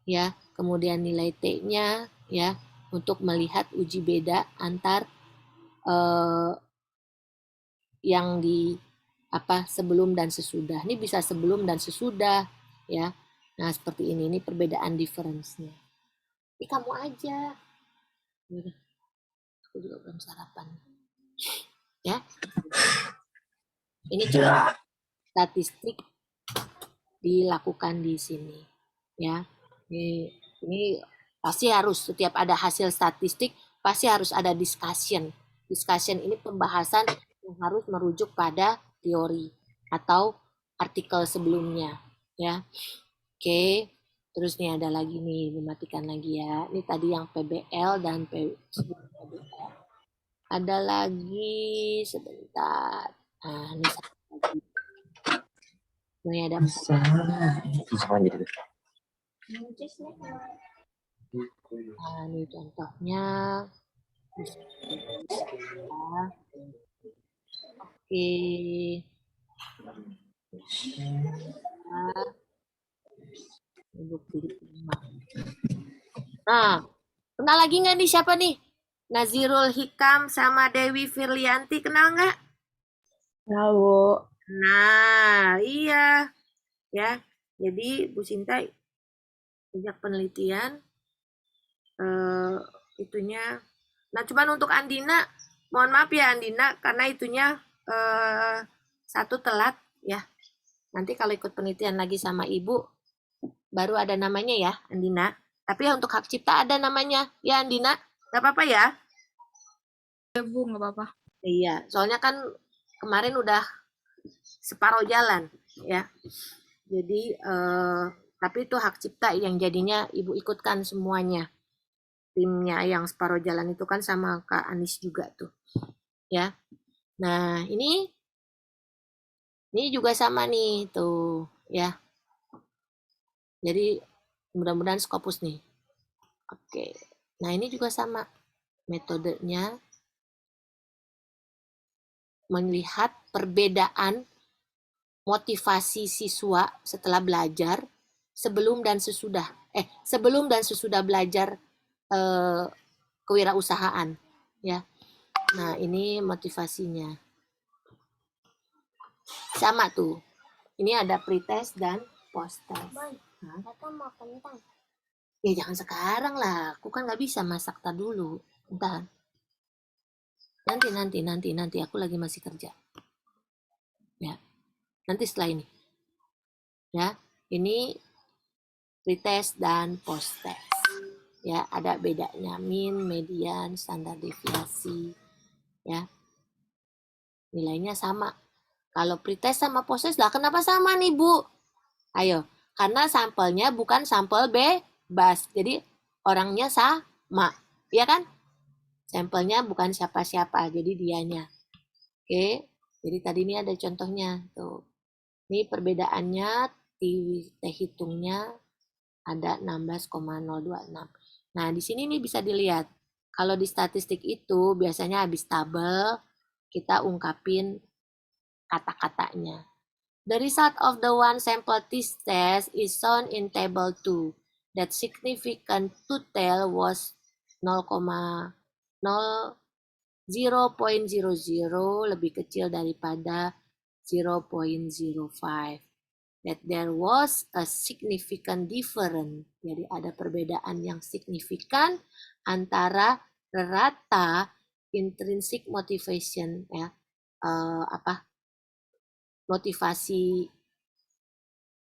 ya, kemudian nilai T-nya ya untuk melihat uji beda antar yang di sebelum dan sesudah. Ini bisa sebelum dan sesudah ya. Nah, seperti ini perbedaan difference-nya. Ini kamu aja. Aku juga belum sarapan. Ya. Ini cuma statistik dilakukan di sini. Ya. Ini pasti harus setiap ada hasil statistik pasti harus ada discussion. Discussion ini pembahasan yang harus merujuk pada teori atau artikel sebelumnya, ya. Oke. Terus nih ada lagi nih, dimatikan lagi ya. Ini tadi yang PBL dan PBL. Ada lagi sebentar. Nah, ini satu lagi. Ini ada 4. Nah, ini contohnya. Oke. Nah, kenal lagi nggak nih siapa nih? Nazirul Hikam sama Dewi Firlianti, kenal nggak? Tahu. Nah, iya. Ya, jadi Bu Sinta sejak penelitian itunya. Nah, cuman untuk Andina, mohon maaf ya Andina, karena itunya satu telat ya. Nanti kalau ikut penelitian lagi sama Ibu, baru ada namanya ya Andina. Tapi untuk hak cipta ada namanya ya Andina. Gak apa-apa ya? Ya Bu, nggak apa-apa. Iya, soalnya kan kemarin udah separuh jalan ya. Jadi tapi itu hak cipta yang jadinya Ibu ikutkan semuanya. Timnya yang separuh jalan itu kan sama Kak Anis juga tuh. Ya. Nah, ini juga sama nih tuh, ya. Jadi mudah-mudahan Scopus nih. Oke. Nah, ini juga sama. Metodenya melihat perbedaan motivasi siswa setelah belajar sebelum dan sesudah belajar kewirausahaan, ya. Nah, ini motivasinya. Sama tuh. Ini ada pretest dan post-test. Kakak mau kentang. Ya jangan sekarang lah. Aku kan nggak bisa masak dulu. Bentar. Nanti. Aku lagi masih kerja. Ya. Nanti setelah ini. Ya. Ini pretest dan post-test. Ya, ada bedanya min, median, standar deviasi. Ya. Nilainya sama. Kalau pretest sama post-test lah kenapa sama nih, Bu? Ayo, karena sampelnya bukan sampel bebas. Jadi orangnya sama, ya kan? Sampelnya bukan siapa-siapa, jadi dianya. Oke, jadi tadi ini ada contohnya tuh. Ini perbedaannya hitungnya ada 16,026. Nah, di sini nih bisa dilihat. Kalau di statistik itu biasanya habis tabel kita ungkapin kata-katanya. The result of the one sample test is shown in table 2. That significant total was 0,00 lebih kecil daripada 0,05. That there was a significant difference. Jadi ada perbedaan yang signifikan antara rata intrinsic motivation ya. Motivasi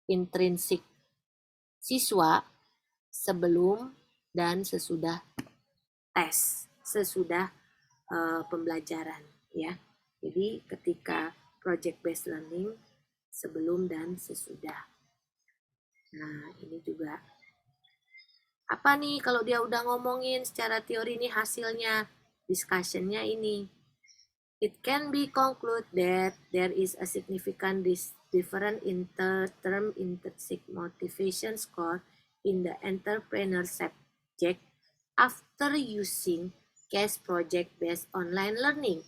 intrinsik siswa sebelum dan sesudah tes, sesudah pembelajaran ya. Jadi ketika project based learning sebelum dan sesudah. Nah, ini juga apa nih kalau dia udah ngomongin secara teori ini hasilnya, discussionnya ini. It can be concluded that there is a significant difference in term intrinsic motivation score in the entrepreneur subject after using case project-based online learning.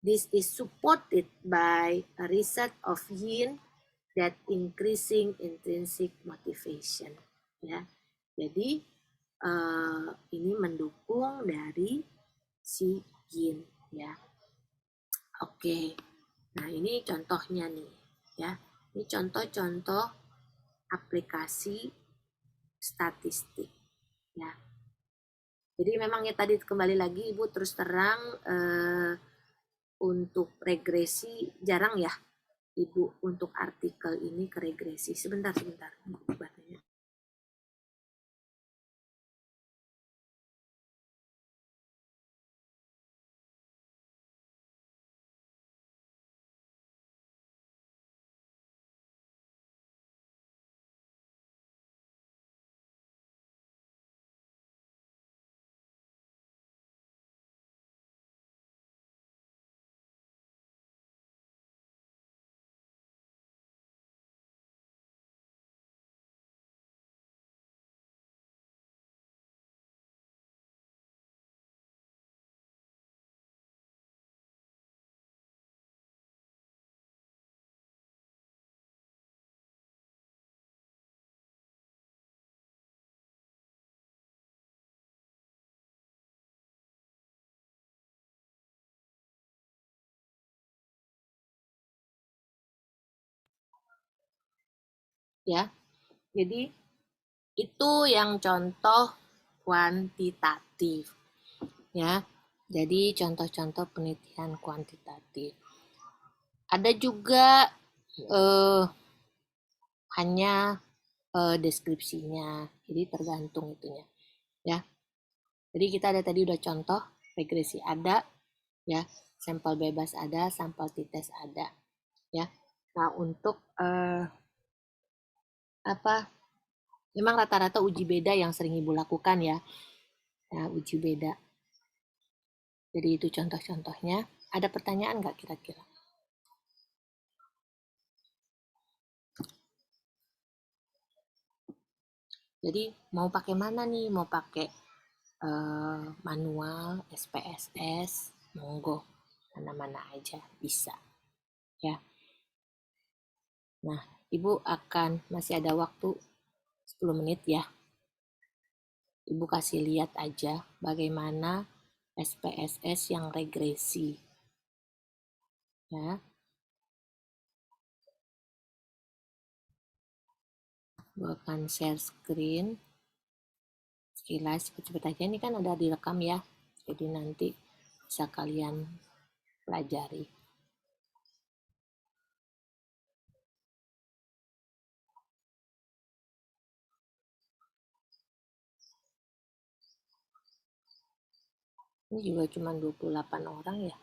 This is supported by a research of Yin that increasing intrinsic motivation. Ya, jadi ini mendukung dari si Yin ya. Oke, nah ini contohnya nih ya. Ini contoh-contoh aplikasi statistik ya. Jadi memang ya tadi kembali lagi Ibu terus terang untuk regresi jarang ya Ibu untuk artikel ini ke regresi. Sebentar. Bacanya. Ya, jadi itu yang contoh kuantitatif. Ya, jadi contoh-contoh penelitian kuantitatif. Ada juga hanya deskripsinya, jadi tergantung itunya. Ya, jadi kita ada tadi udah contoh regresi ada, ya, sampel bebas ada, sampel t-test ada, ya. Nah untuk apa? Memang rata-rata uji beda yang sering Ibu lakukan ya. Ya, uji beda. Jadi itu contoh-contohnya. Ada pertanyaan nggak kira-kira? Jadi mau pakai mana nih? Mau pakai manual, SPSS, monggo. Mana-mana aja bisa. Ya. Nah, Ibu akan masih ada waktu 10 menit ya. Ibu kasih lihat aja bagaimana SPSS yang regresi. Ya. Ibu akan share screen. Sekilas cepet-cepet aja, ini kan ada direkam ya. Jadi nanti bisa kalian pelajari. Ini juga cuma 28 orang ya.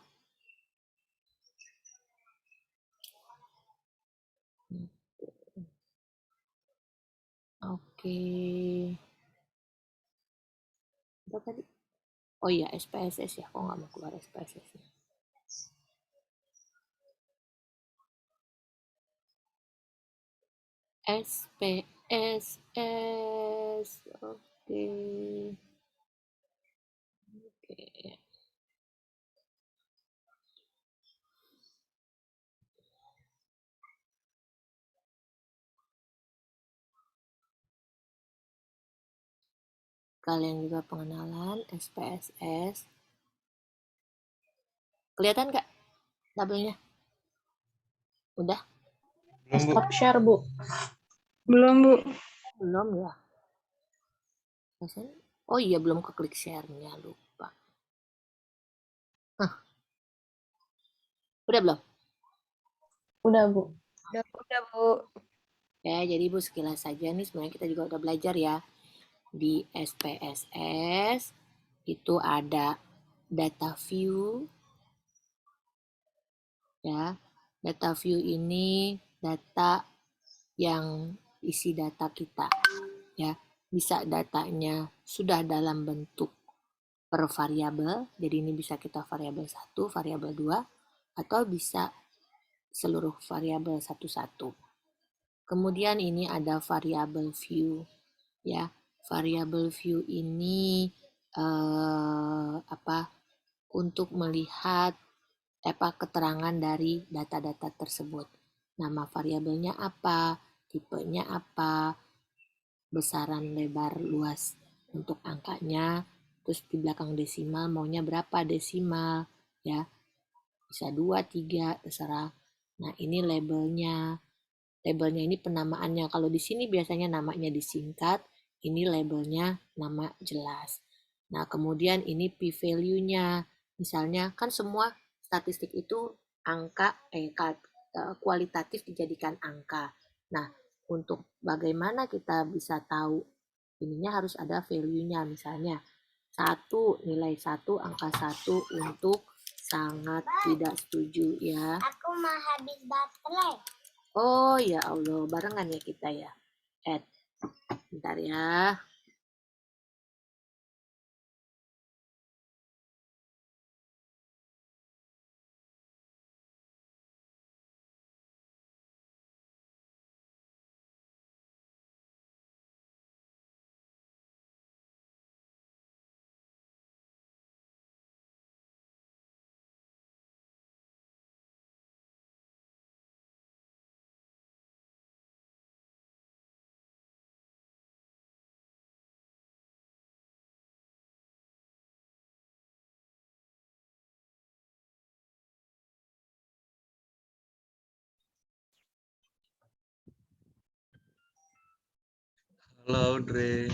Oke. Apa tadi? Oh iya, SPSS ya. Kok nggak mau keluar SPSS-nya? SPSS. Oke. Oke. Kalian juga pengenalan SPSS. Kelihatan nggak tabelnya? Udah? Stop share, Bu. Belum, Bu. Belum ya? Oh iya, belum keklik share-nya, lupa. Udah belum? Udah, Bu. Udah, Bu. Ya, jadi Ibu sekilas saja nih sebenarnya kita juga udah belajar ya. Di SPSS itu ada data view. Ya, data view ini data yang isi data kita. Ya, bisa datanya sudah dalam bentuk per variabel. Jadi ini bisa kita variabel 1, variabel 2, atau bisa seluruh variabel satu-satu. Kemudian ini ada variabel view. Ya, variabel view ini untuk melihat keterangan dari data-data tersebut. Nama variabelnya apa, tipenya apa, besaran lebar luas untuk angkanya, terus di belakang desimal maunya berapa desimal, ya. Bisa 2, 3, terserah. Nah, ini labelnya. Labelnya ini penamaannya. Kalau di sini biasanya namanya disingkat, ini labelnya nama jelas. Nah, kemudian ini p-value-nya. Misalnya kan semua statistik itu angka kualitatif dijadikan angka. Nah, untuk bagaimana kita bisa tahu ininya harus ada value-nya. Misalnya nilai 1, angka 1 untuk sangat tidak setuju ya. Aku mau habis baterai. Oh ya Allah, barengan ya kita ya. Bentar ya. Halo Audrey.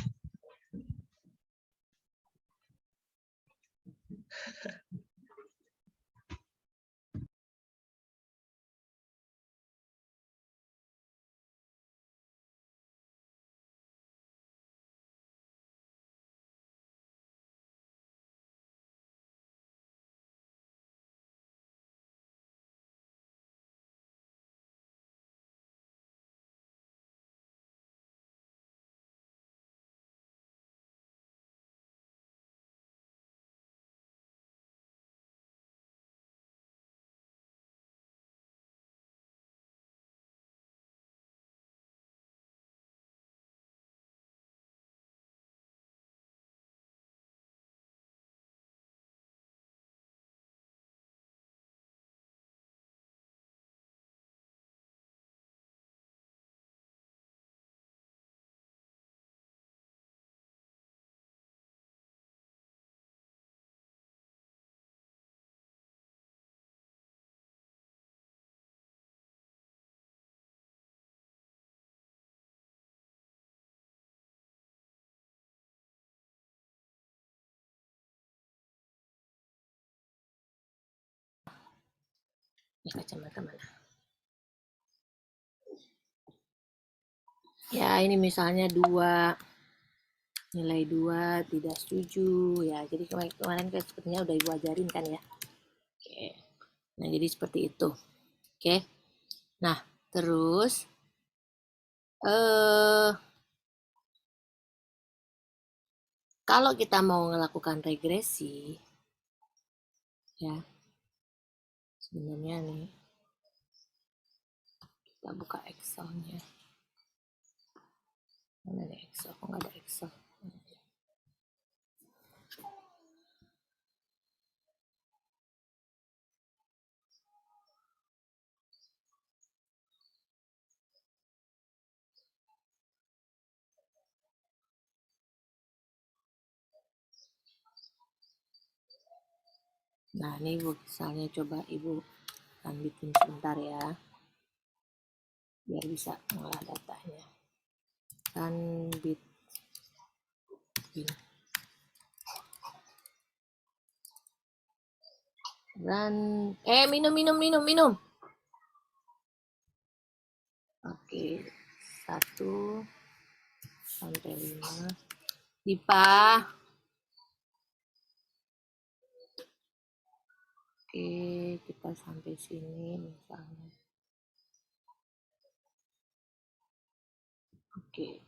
Kacamata mana? Ya, ini misalnya 2, nilai 2 tidak setuju ya. Jadi kemarin kan sepertinya udah Ibu ajarin kan ya. Oke. Nah, jadi seperti itu. Oke. Nah, terus kalau kita mau melakukan regresi ya. Sebenarnya nih kita buka Excel-nya. Mana ada Excel? Kok nggak ada Excel? Nah, ini Ibu misalnya coba Ibu akan bikin sebentar ya. Biar bisa mengolah datanya. Kan dan minum. Oke, 1 sampai 5. Dipa. Oke, kita sampai sini misalnya. Oke.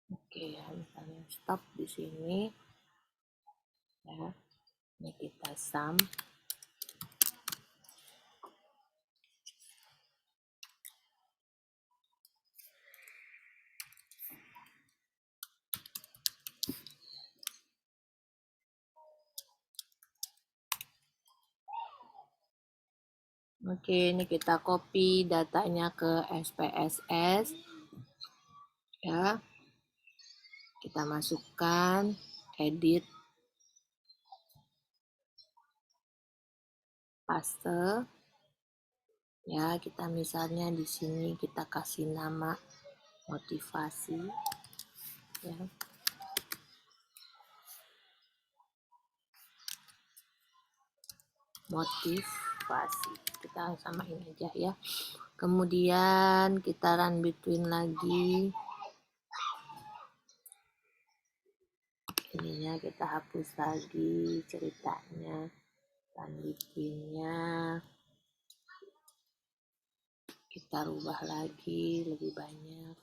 Oke ya, misalnya stop di sini. Ya. Ini kita sum. Oke, ini kita copy datanya ke SPSS. Ya. Kita masukkan, edit, paste. Ya, kita misalnya di sini kita kasih nama motivasi, ya. Motivasi, kita samain aja ya. Kemudian kita run between lagi, ininya kita hapus lagi ceritanya, run betweennya kita rubah lagi lebih banyak.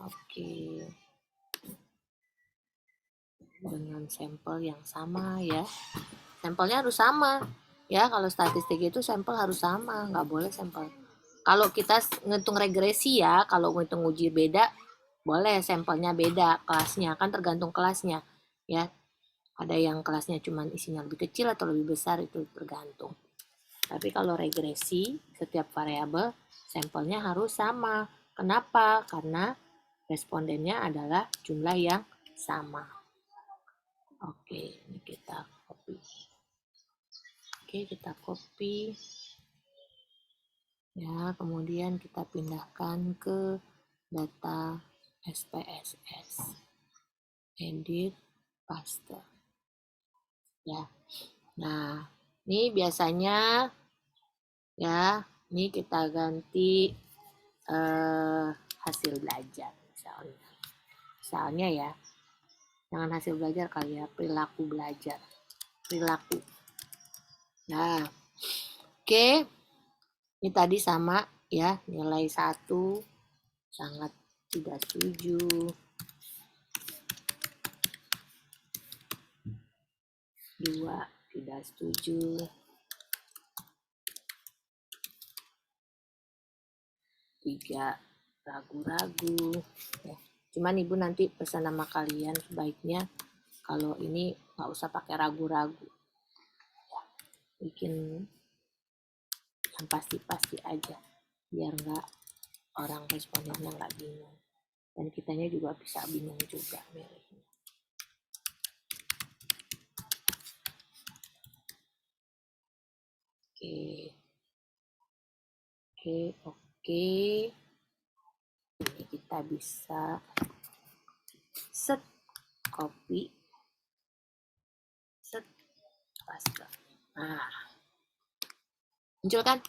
Oke, dengan sampel yang sama ya, sampelnya harus sama ya. Kalau statistik itu sampel harus sama, nggak boleh sampel. Kalau kita ngitung regresi ya, kalau ngitung uji beda boleh sampelnya beda kelasnya, kan tergantung kelasnya ya. Ada yang kelasnya cuma isinya lebih kecil atau lebih besar, itu tergantung. Tapi kalau regresi, setiap variabel sampelnya harus sama. Kenapa? Karena respondennya adalah jumlah yang sama. Oke, ini kita copy. Oke, kita copy. Ya, kemudian kita pindahkan ke data SPSS. Edit, paste. Ya. Nah, ini biasanya ya, ini kita ganti hasil belajar misalnya. Misalnya ya, jangan hasil belajar kali ya, perilaku belajar. Perilaku. Nah, oke. Ini tadi sama ya, nilai 1 sangat tidak setuju. 2 tidak setuju. 3 ragu-ragu. Ya. Cuman ibu nanti pesan sama kalian sebaiknya kalau ini nggak usah pakai ragu-ragu. Ya. Bikin yang pasti-pasti aja, biar nggak orang respondennya nggak bingung. Dan kitanya juga bisa bingung juga milihnya. Oke. Ini kita bisa set copy, set paste. Nah, muncul kan?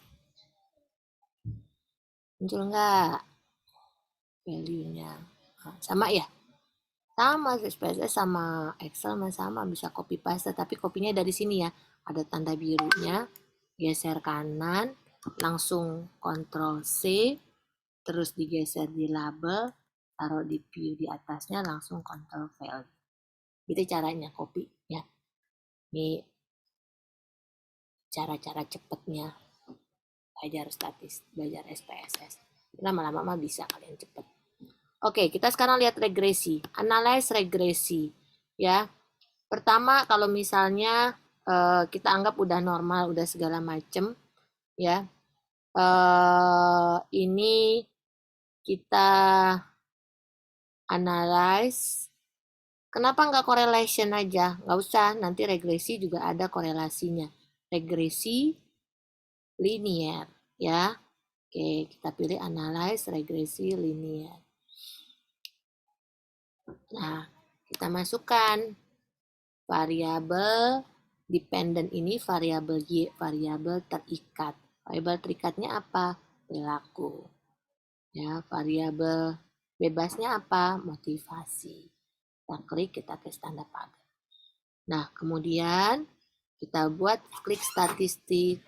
Muncul nggak value-nya? Nah, sama ya? Sama, SPSS sama Excel sama, bisa copy paste, tapi kopinya dari sini ya. Ada tanda birunya, geser kanan, langsung Ctrl C, terus digeser di label, taruh di view di atasnya, langsung Ctrl V. Itu caranya copy ya. Ini cara-cara cepetnya belajar belajar SPSS. Lama-lama mah bisa kalian cepet. Oke, kita sekarang lihat regresi. Analyze regresi. Ya. Pertama, kalau misalnya kita anggap udah normal, udah segala macem, ya. Ini kita analyze. Kenapa nggak correlation aja? Nggak usah, nanti regresi juga ada korelasinya. Regresi linear, ya. Oke, kita pilih analyze regresi linear. Nah, kita masukkan variabel dependent ini, variabel Y, variabel terikat. Variabel terikatnya apa? Perilaku. Ya, variabel bebasnya apa? Motivasi. Kita klik, kita tes tanda pagar. Nah, kemudian kita buat klik statistik.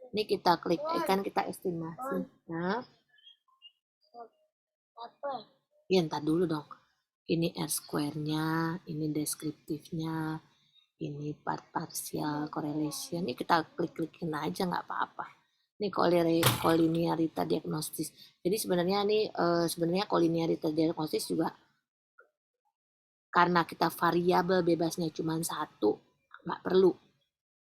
Ini kita klik, kan kita estimasi. Nah, ya ntar dulu dong. Ini R-square-nya, ini deskriptifnya, ini part partial correlation. Ini kita klik-klikin aja, nggak apa-apa. Ini collinearity diagnosis. Jadi sebenarnya ini sebenarnya collinearity diagnosis juga karena kita variabel bebasnya cuma satu, nggak perlu.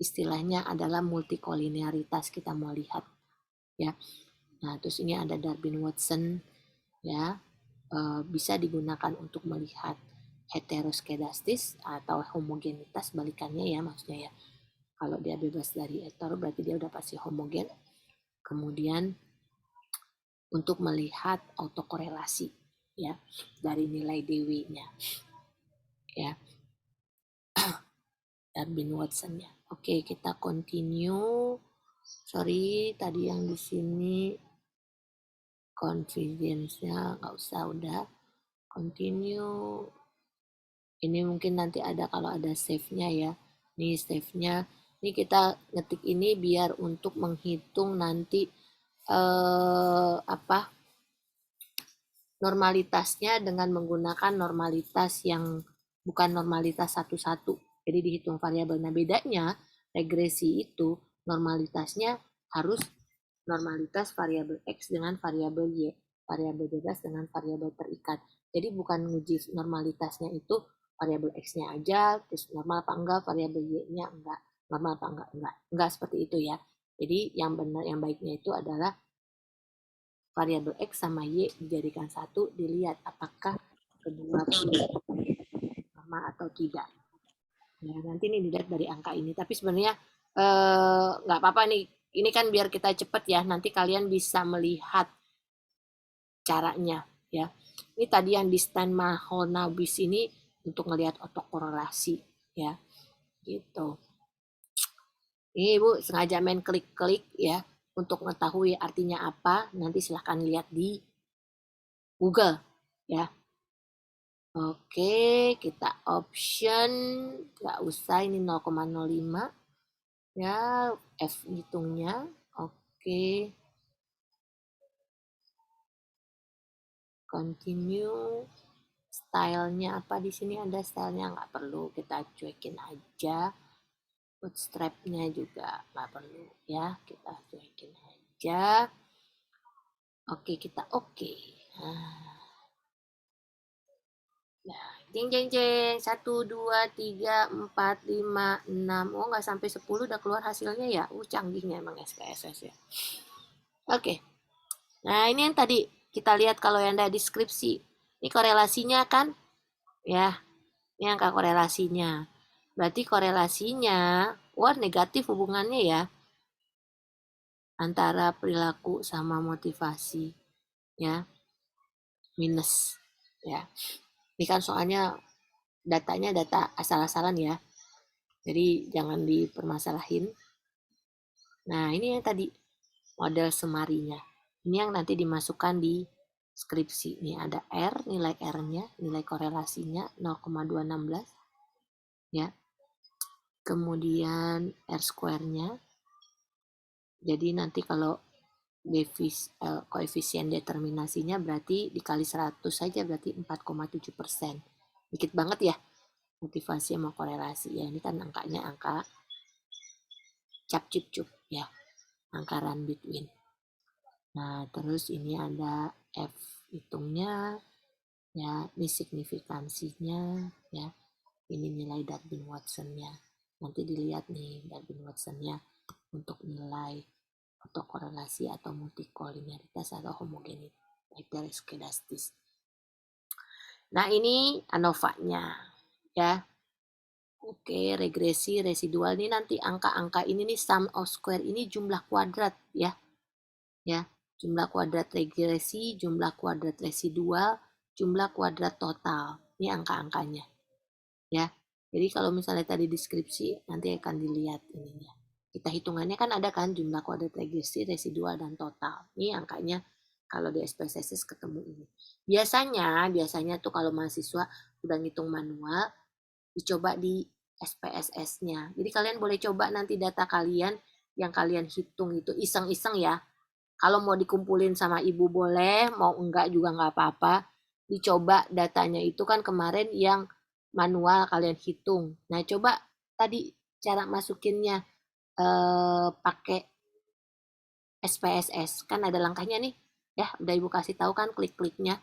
Istilahnya adalah multicollinearitas, kita mau lihat ya. Nah, terus ini ada Darwin-Watson ya. Bisa digunakan untuk melihat heteroskedastis atau homogenitas, balikannya ya maksudnya ya. Kalau dia bebas dari hetero berarti dia udah pasti homogen. Kemudian untuk melihat autokorelasi ya dari nilai DW-nya ya. Darwin-Watson-nya. Oke, kita continue. Sorry, tadi yang di sini confidence-nya nggak usah, udah. Continue. Ini mungkin nanti ada kalau ada save-nya ya. Nih save-nya. Ini kita ngetik ini biar untuk menghitung nanti normalitasnya dengan menggunakan normalitas yang bukan normalitas satu-satu. Jadi dihitung variabel. Nah, bedanya regresi itu normalitasnya harus normalitas variabel X dengan variabel Y, variabel bebas dengan variabel terikat. Jadi bukan nguji normalitasnya itu variabel X-nya aja, terus normal apa enggak, variabel Y-nya enggak, normal apa enggak seperti itu ya. Jadi yang benar, yang baiknya itu adalah variabel X sama Y dijadikan satu, dilihat apakah kedua sama atau tidak. Ya, nanti ini dilihat dari angka ini. Tapi sebenarnya nggak apa-apa nih. Ini kan biar kita cepat ya. Nanti kalian bisa melihat caranya ya. Ini tadi yang di Stan Mahonabis ini untuk melihat autokorelasi ya. Gitu. Ini Ibu sengaja main klik-klik ya untuk mengetahui artinya apa. Nanti silahkan lihat di Google ya. Oke, kita option nggak usah ini 0,05 ya, F hitungnya. Oke, continue. Stylenya apa di sini, ada stylenya nggak perlu, kita cuekin aja. Bootstrapnya juga nggak perlu ya, kita cuekin aja. Oke, kita oke. Nah, jeng jeng jeng, 1, 2, 3, 4, 5, 6. Oh, nggak sampai 10 udah keluar hasilnya ya. Canggihnya emang SPSS ya. Oke. Nah, ini yang tadi kita lihat kalau yang ada deskripsi. Ini korelasinya kan? Ya, ini angka korelasinya. Berarti korelasinya, wah negatif hubungannya ya. Antara perilaku sama motivasi. Ya, minus. Ya. Ini kan soalnya datanya data asal-asalan ya. Jadi jangan dipermasalahin. Nah, ini yang tadi model semarinya. Ini yang nanti dimasukkan di skripsi. Ini ada R, nilai R-nya, nilai korelasinya 0,216 ya. Kemudian R square-nya. Jadi nanti kalau koefisien determinasinya berarti dikali 100 saja berarti 4,7%. Dikit banget ya motivasi sama korelasi ya. Ini kan angkanya angka cap cup cup ya, angka run between. Nah, terus ini ada F hitungnya ya, ini signifikansinya ya, ini nilai Darwin-Watson-nya. Nanti dilihat nih Darwin-Watson-nya untuk nilai autokorelasi atau multikolinearitas atau homogeneitas kedastis. Nah, ini ANOVA-nya ya. Oke, regresi residual ini nanti angka-angka ini nih sum of square ini jumlah kuadrat ya. Ya, jumlah kuadrat regresi, jumlah kuadrat residual, jumlah kuadrat total. Ini angka-angkanya. Ya. Jadi kalau misalnya tadi deskripsi nanti akan dilihat ininya. Kita hitungannya kan ada kan jumlah kuadrat regresi, residual dan total. Ini angkanya kalau di SPSS ketemu ini. Biasanya tuh kalau mahasiswa udah ngitung manual, dicoba di SPSS-nya. Jadi kalian boleh coba nanti data kalian yang kalian hitung itu iseng-iseng ya. Kalau mau dikumpulin sama ibu boleh, mau enggak juga enggak apa-apa. Dicoba datanya itu kan kemarin yang manual kalian hitung. Nah, coba tadi cara masukinnya pakai SPSS. Kan ada langkahnya nih. Ya, udah ibu kasih tahu kan klik-kliknya.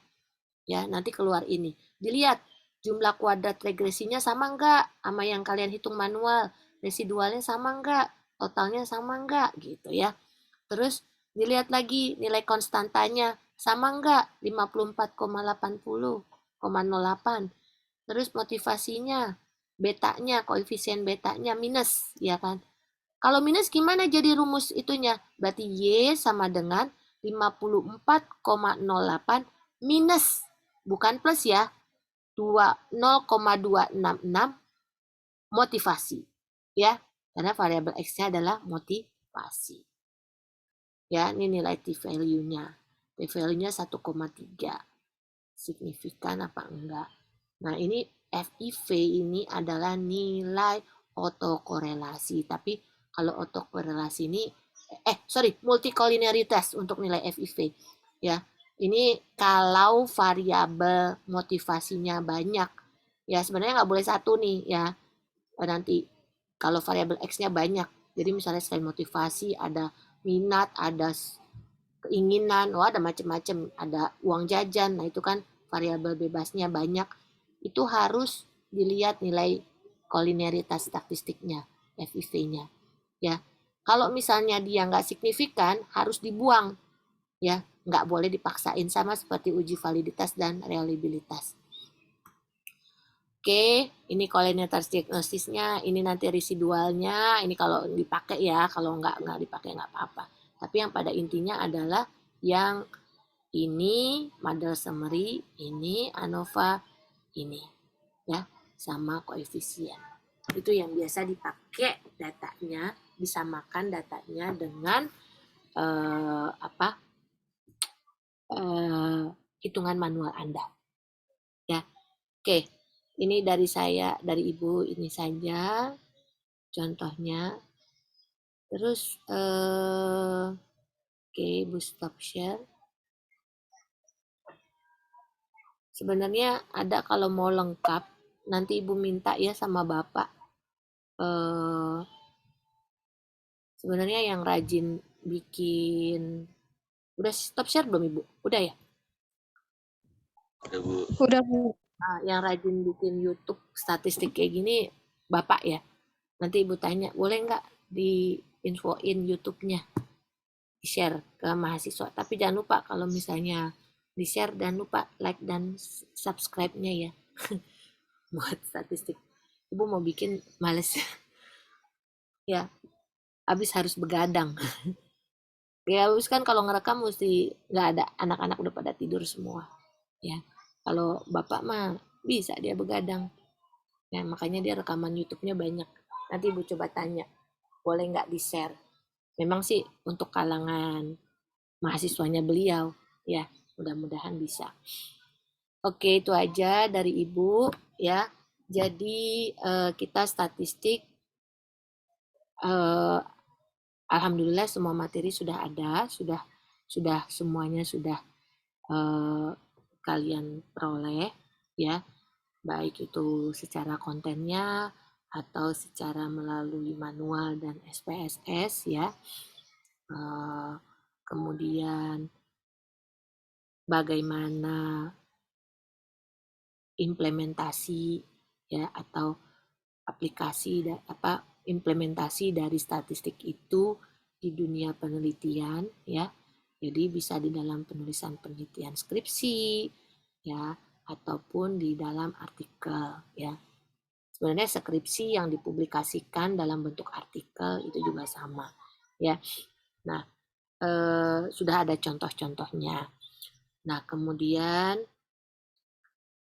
Ya, nanti keluar ini. Dilihat jumlah kuadrat regresinya sama enggak sama yang kalian hitung manual. Residualnya sama enggak? Totalnya sama enggak? Gitu ya. Terus dilihat lagi nilai konstantanya sama enggak 54,80,08. Terus motivasinya, betanya, koefisien betanya minus, ya kan? Kalau minus gimana jadi rumus itunya? Berarti Y sama dengan 54,08 minus, bukan plus ya, 0,266 motivasi. Ya, karena variabel X-nya adalah motivasi. Ya, ini nilai T-value-nya. T-value-nya 1,3. Signifikan apa enggak? Nah, ini FIV ini adalah nilai autokorelasi. Tapi kalau autokorelasi ini, multicollinearitas untuk nilai FIV. Ya, ini kalau variabel motivasinya banyak. Ya, sebenarnya nggak boleh satu nih ya. Nanti kalau variabel X-nya banyak. Jadi misalnya selain motivasi ada minat, ada keinginan, ada macam-macam, ada uang jajan. Nah, itu kan variabel bebasnya banyak. Itu harus dilihat nilai kolineritas statistiknya, FIV-nya. Ya, kalau misalnya dia nggak signifikan, harus dibuang. Ya, nggak boleh dipaksain, sama seperti uji validitas dan reliabilitas. Oke, ini kolineritas diagnosisnya, ini nanti residualnya, ini kalau dipakai ya, kalau nggak dipakai nggak apa-apa. Tapi yang pada intinya adalah yang ini Mardel summary, ini ANOVA, ini ya, sama koefisien. Itu yang biasa dipakai datanya, disamakan datanya dengan hitungan manual Anda. Ya. Oke. Ini dari saya, dari Ibu ini saja contohnya. Terus oke, Ibu stop share. Sebenarnya ada kalau mau lengkap, nanti Ibu minta ya sama Bapak. Sebenarnya yang rajin bikin, udah stop share belum Ibu? Udah ya? Udah, Bu. Udah, Bu. Yang rajin bikin YouTube statistik kayak gini Bapak ya. Nanti Ibu tanya, boleh nggak di-infoin YouTube-nya, di-share ke mahasiswa. Tapi jangan lupa kalau misalnya di-share, dan lupa like dan subscribe-nya ya. Buat statistik. Ibu mau bikin males. Ya, habis harus begadang. Ya, habis kan kalau ngerekam mesti nggak ada, anak-anak udah pada tidur semua. Ya, kalau Bapak mah bisa dia begadang. Ya, makanya dia rekaman YouTube-nya banyak. Nanti Ibu coba tanya, boleh nggak di-share? Memang sih untuk kalangan mahasiswanya beliau, ya mudah-mudahan bisa. Oke, itu aja dari Ibu ya. Jadi kita statistik, alhamdulillah semua materi sudah ada, sudah semuanya sudah kalian peroleh ya, baik itu secara kontennya atau secara melalui manual dan SPSS ya. Kemudian bagaimana implementasi ya, atau aplikasi implementasi dari statistik itu di dunia penelitian ya. Jadi bisa di dalam penulisan penelitian skripsi ya, ataupun di dalam artikel ya. Sebenarnya skripsi yang dipublikasikan dalam bentuk artikel itu juga sama ya. Nah, sudah ada contoh-contohnya. Nah, kemudian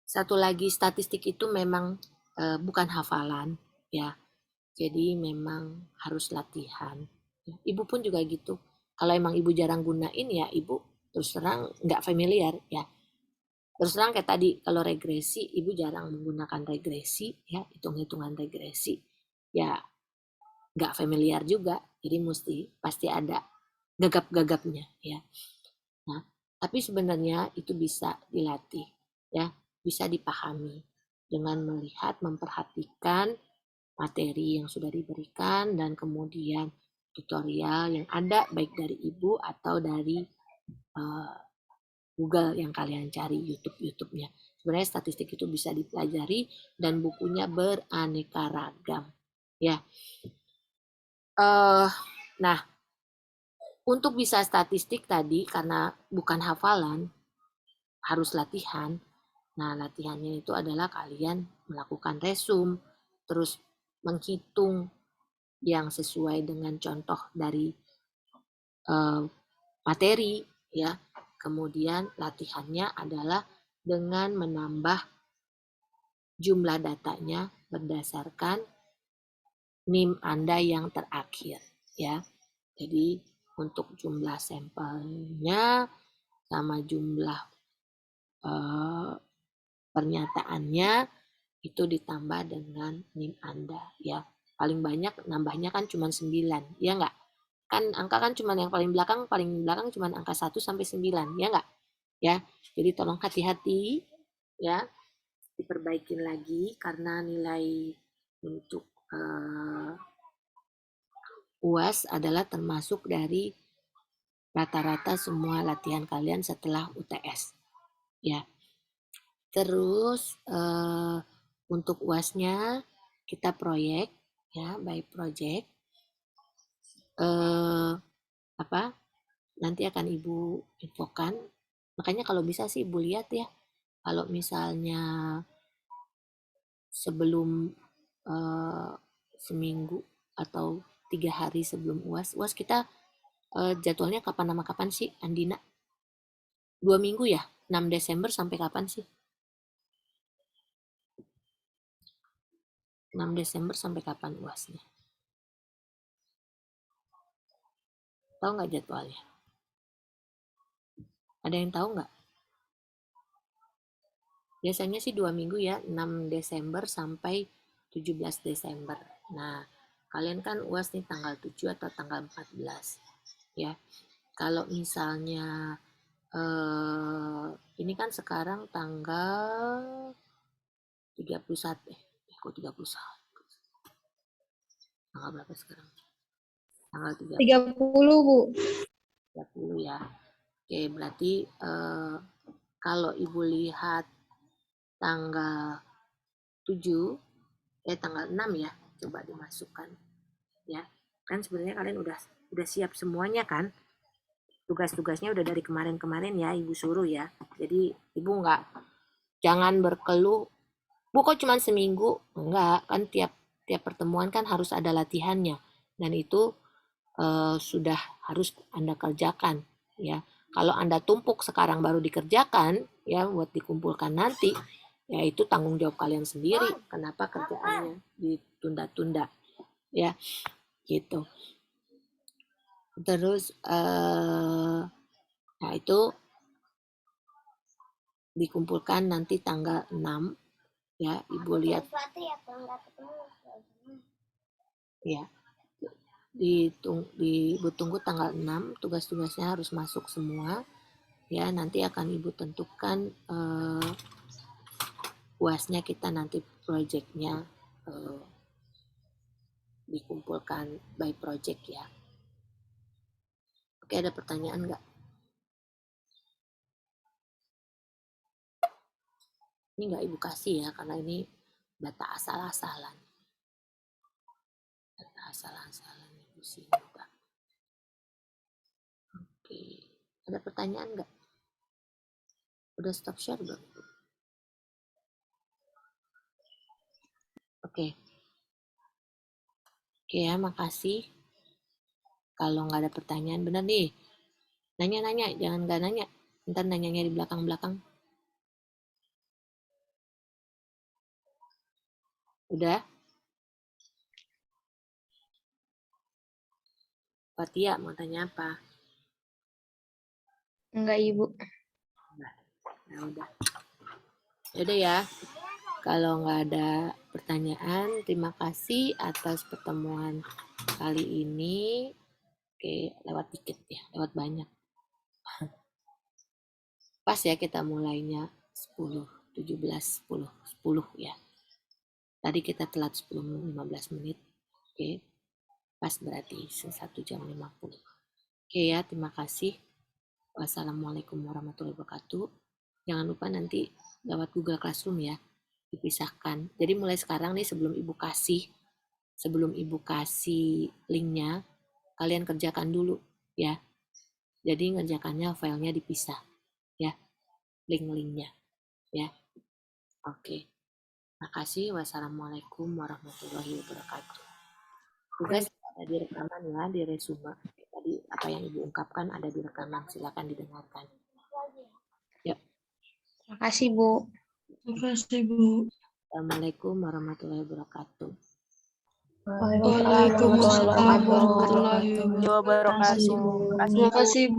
satu lagi, statistik itu memang bukan hafalan ya. Jadi memang harus latihan. Ibu pun juga gitu. Kalau emang Ibu jarang gunain ya Ibu terus terang nggak familiar ya. Terus terang kayak tadi, kalau regresi Ibu jarang menggunakan regresi ya, hitung-hitungan regresi. Ya nggak familiar juga. Jadi pasti ada gagap-gagapnya ya. Nah, tapi sebenarnya itu bisa dilatih ya, bisa dipahami dengan melihat, memperhatikan materi yang sudah diberikan, dan kemudian tutorial yang ada baik dari Ibu atau dari Google yang kalian cari, YouTube-nya. Sebenarnya statistik itu bisa dipelajari dan bukunya beraneka ragam. Ya. Nah, untuk bisa statistik tadi, karena bukan hafalan, harus latihan. Nah, latihannya itu adalah kalian melakukan resum, terus menghitung yang sesuai dengan contoh dari materi ya. Kemudian latihannya adalah dengan menambah jumlah datanya berdasarkan NIM Anda yang terakhir ya. Jadi untuk jumlah sampelnya sama jumlah pernyataannya itu ditambah dengan NIM Anda ya. Paling banyak nambahnya kan cuma 9, ya enggak? Kan angka kan cuma yang paling belakang cuma angka 1 sampai 9, ya enggak? Ya. Jadi tolong hati-hati ya. Diperbaikin lagi karena nilai untuk UAS adalah termasuk dari rata-rata semua latihan kalian setelah UTS ya. Terus untuk UASnya kita proyek ya, by project. Nanti akan Ibu infokan. Makanya kalau bisa sih Ibu lihat ya, kalau misalnya sebelum seminggu atau 3 hari sebelum UAS, UAS kita jadwalnya kapan sama kapan sih Andina? 2 minggu ya? 6 Desember sampai kapan sih? 6 Desember sampai kapan UASnya? Tahu nggak jadwalnya? Ada yang tahu nggak? Biasanya sih 2 minggu ya, 6 Desember sampai 17 Desember. Nah, kalian kan UAS nih tanggal 7 atau tanggal 14 ya. Kalau misalnya ini kan sekarang tanggal 31 kok 31? Tanggal berapa sekarang? Tanggal 30, Bu. 30 ya. Oke, berarti kalau Ibu lihat tanggal 7, tanggal 6 ya, coba dimasukkan ya. Kan sebenarnya kalian udah siap semuanya kan? Tugas-tugasnya udah dari kemarin-kemarin ya Ibu suruh ya. Jadi Ibu jangan berkeluh, Bu kok cuma seminggu? Enggak, kan tiap pertemuan kan harus ada latihannya. Dan itu sudah harus Anda kerjakan ya. Kalau Anda tumpuk sekarang baru dikerjakan ya buat dikumpulkan nanti, ya itu tanggung jawab kalian sendiri. Kenapa kerjaannya ditunda-tunda ya gitu. Terus nah itu dikumpulkan nanti tanggal 6 ya. Ibu lihat ya. Ibu tunggu tanggal 6, tugas-tugasnya harus masuk semua ya. Nanti akan Ibu tentukan UASnya kita nanti projectnya dikumpulkan by project ya. Oke, ada pertanyaan nggak? Ini nggak Ibu kasih ya, karena ini data asal-asalan. Data asal-asalan Ibu sih minta. Oke, ada pertanyaan nggak? Udah stop share belum? Oke. Oke ya, makasih. Kalau nggak ada pertanyaan, bener nih. Nanya-nanya, jangan nggak nanya. Ntar nanyanya di belakang-belakang. Udah? Fatia, mau tanya apa? Enggak, Ibu. Ya udah. Yaudah ya. Kalau nggak ada pertanyaan, terima kasih atas pertemuan kali ini. Oke, lewat dikit ya, lewat banyak. Pas ya kita mulainya 10, 17, 10 ya. Tadi kita telat 10-15 menit. Oke, pas berarti 1 jam 50. Oke ya, terima kasih. Wassalamualaikum warahmatullahi wabarakatuh. Jangan lupa nanti lewat Google Classroom ya, dipisahkan. Jadi mulai sekarang nih sebelum Ibu kasih linknya, kalian kerjakan dulu ya. Jadi ngerjakannya filenya dipisah ya, link-linknya ya. Oke. Makasih. Wassalamualaikum warahmatullahi wabarakatuh. Tugas ada di rekaman ya, di resume. tadi apa yang Ibu ungkapkan ada di rekaman, silakan didengarkan. Terima kasih, Bu. Terima kasih, Bu. Assalamualaikum warahmatullahi wabarakatuh. Waalaikumsalam warahmatullahi wabarakatuh. wabarakatuh. Terima kasih, Bu.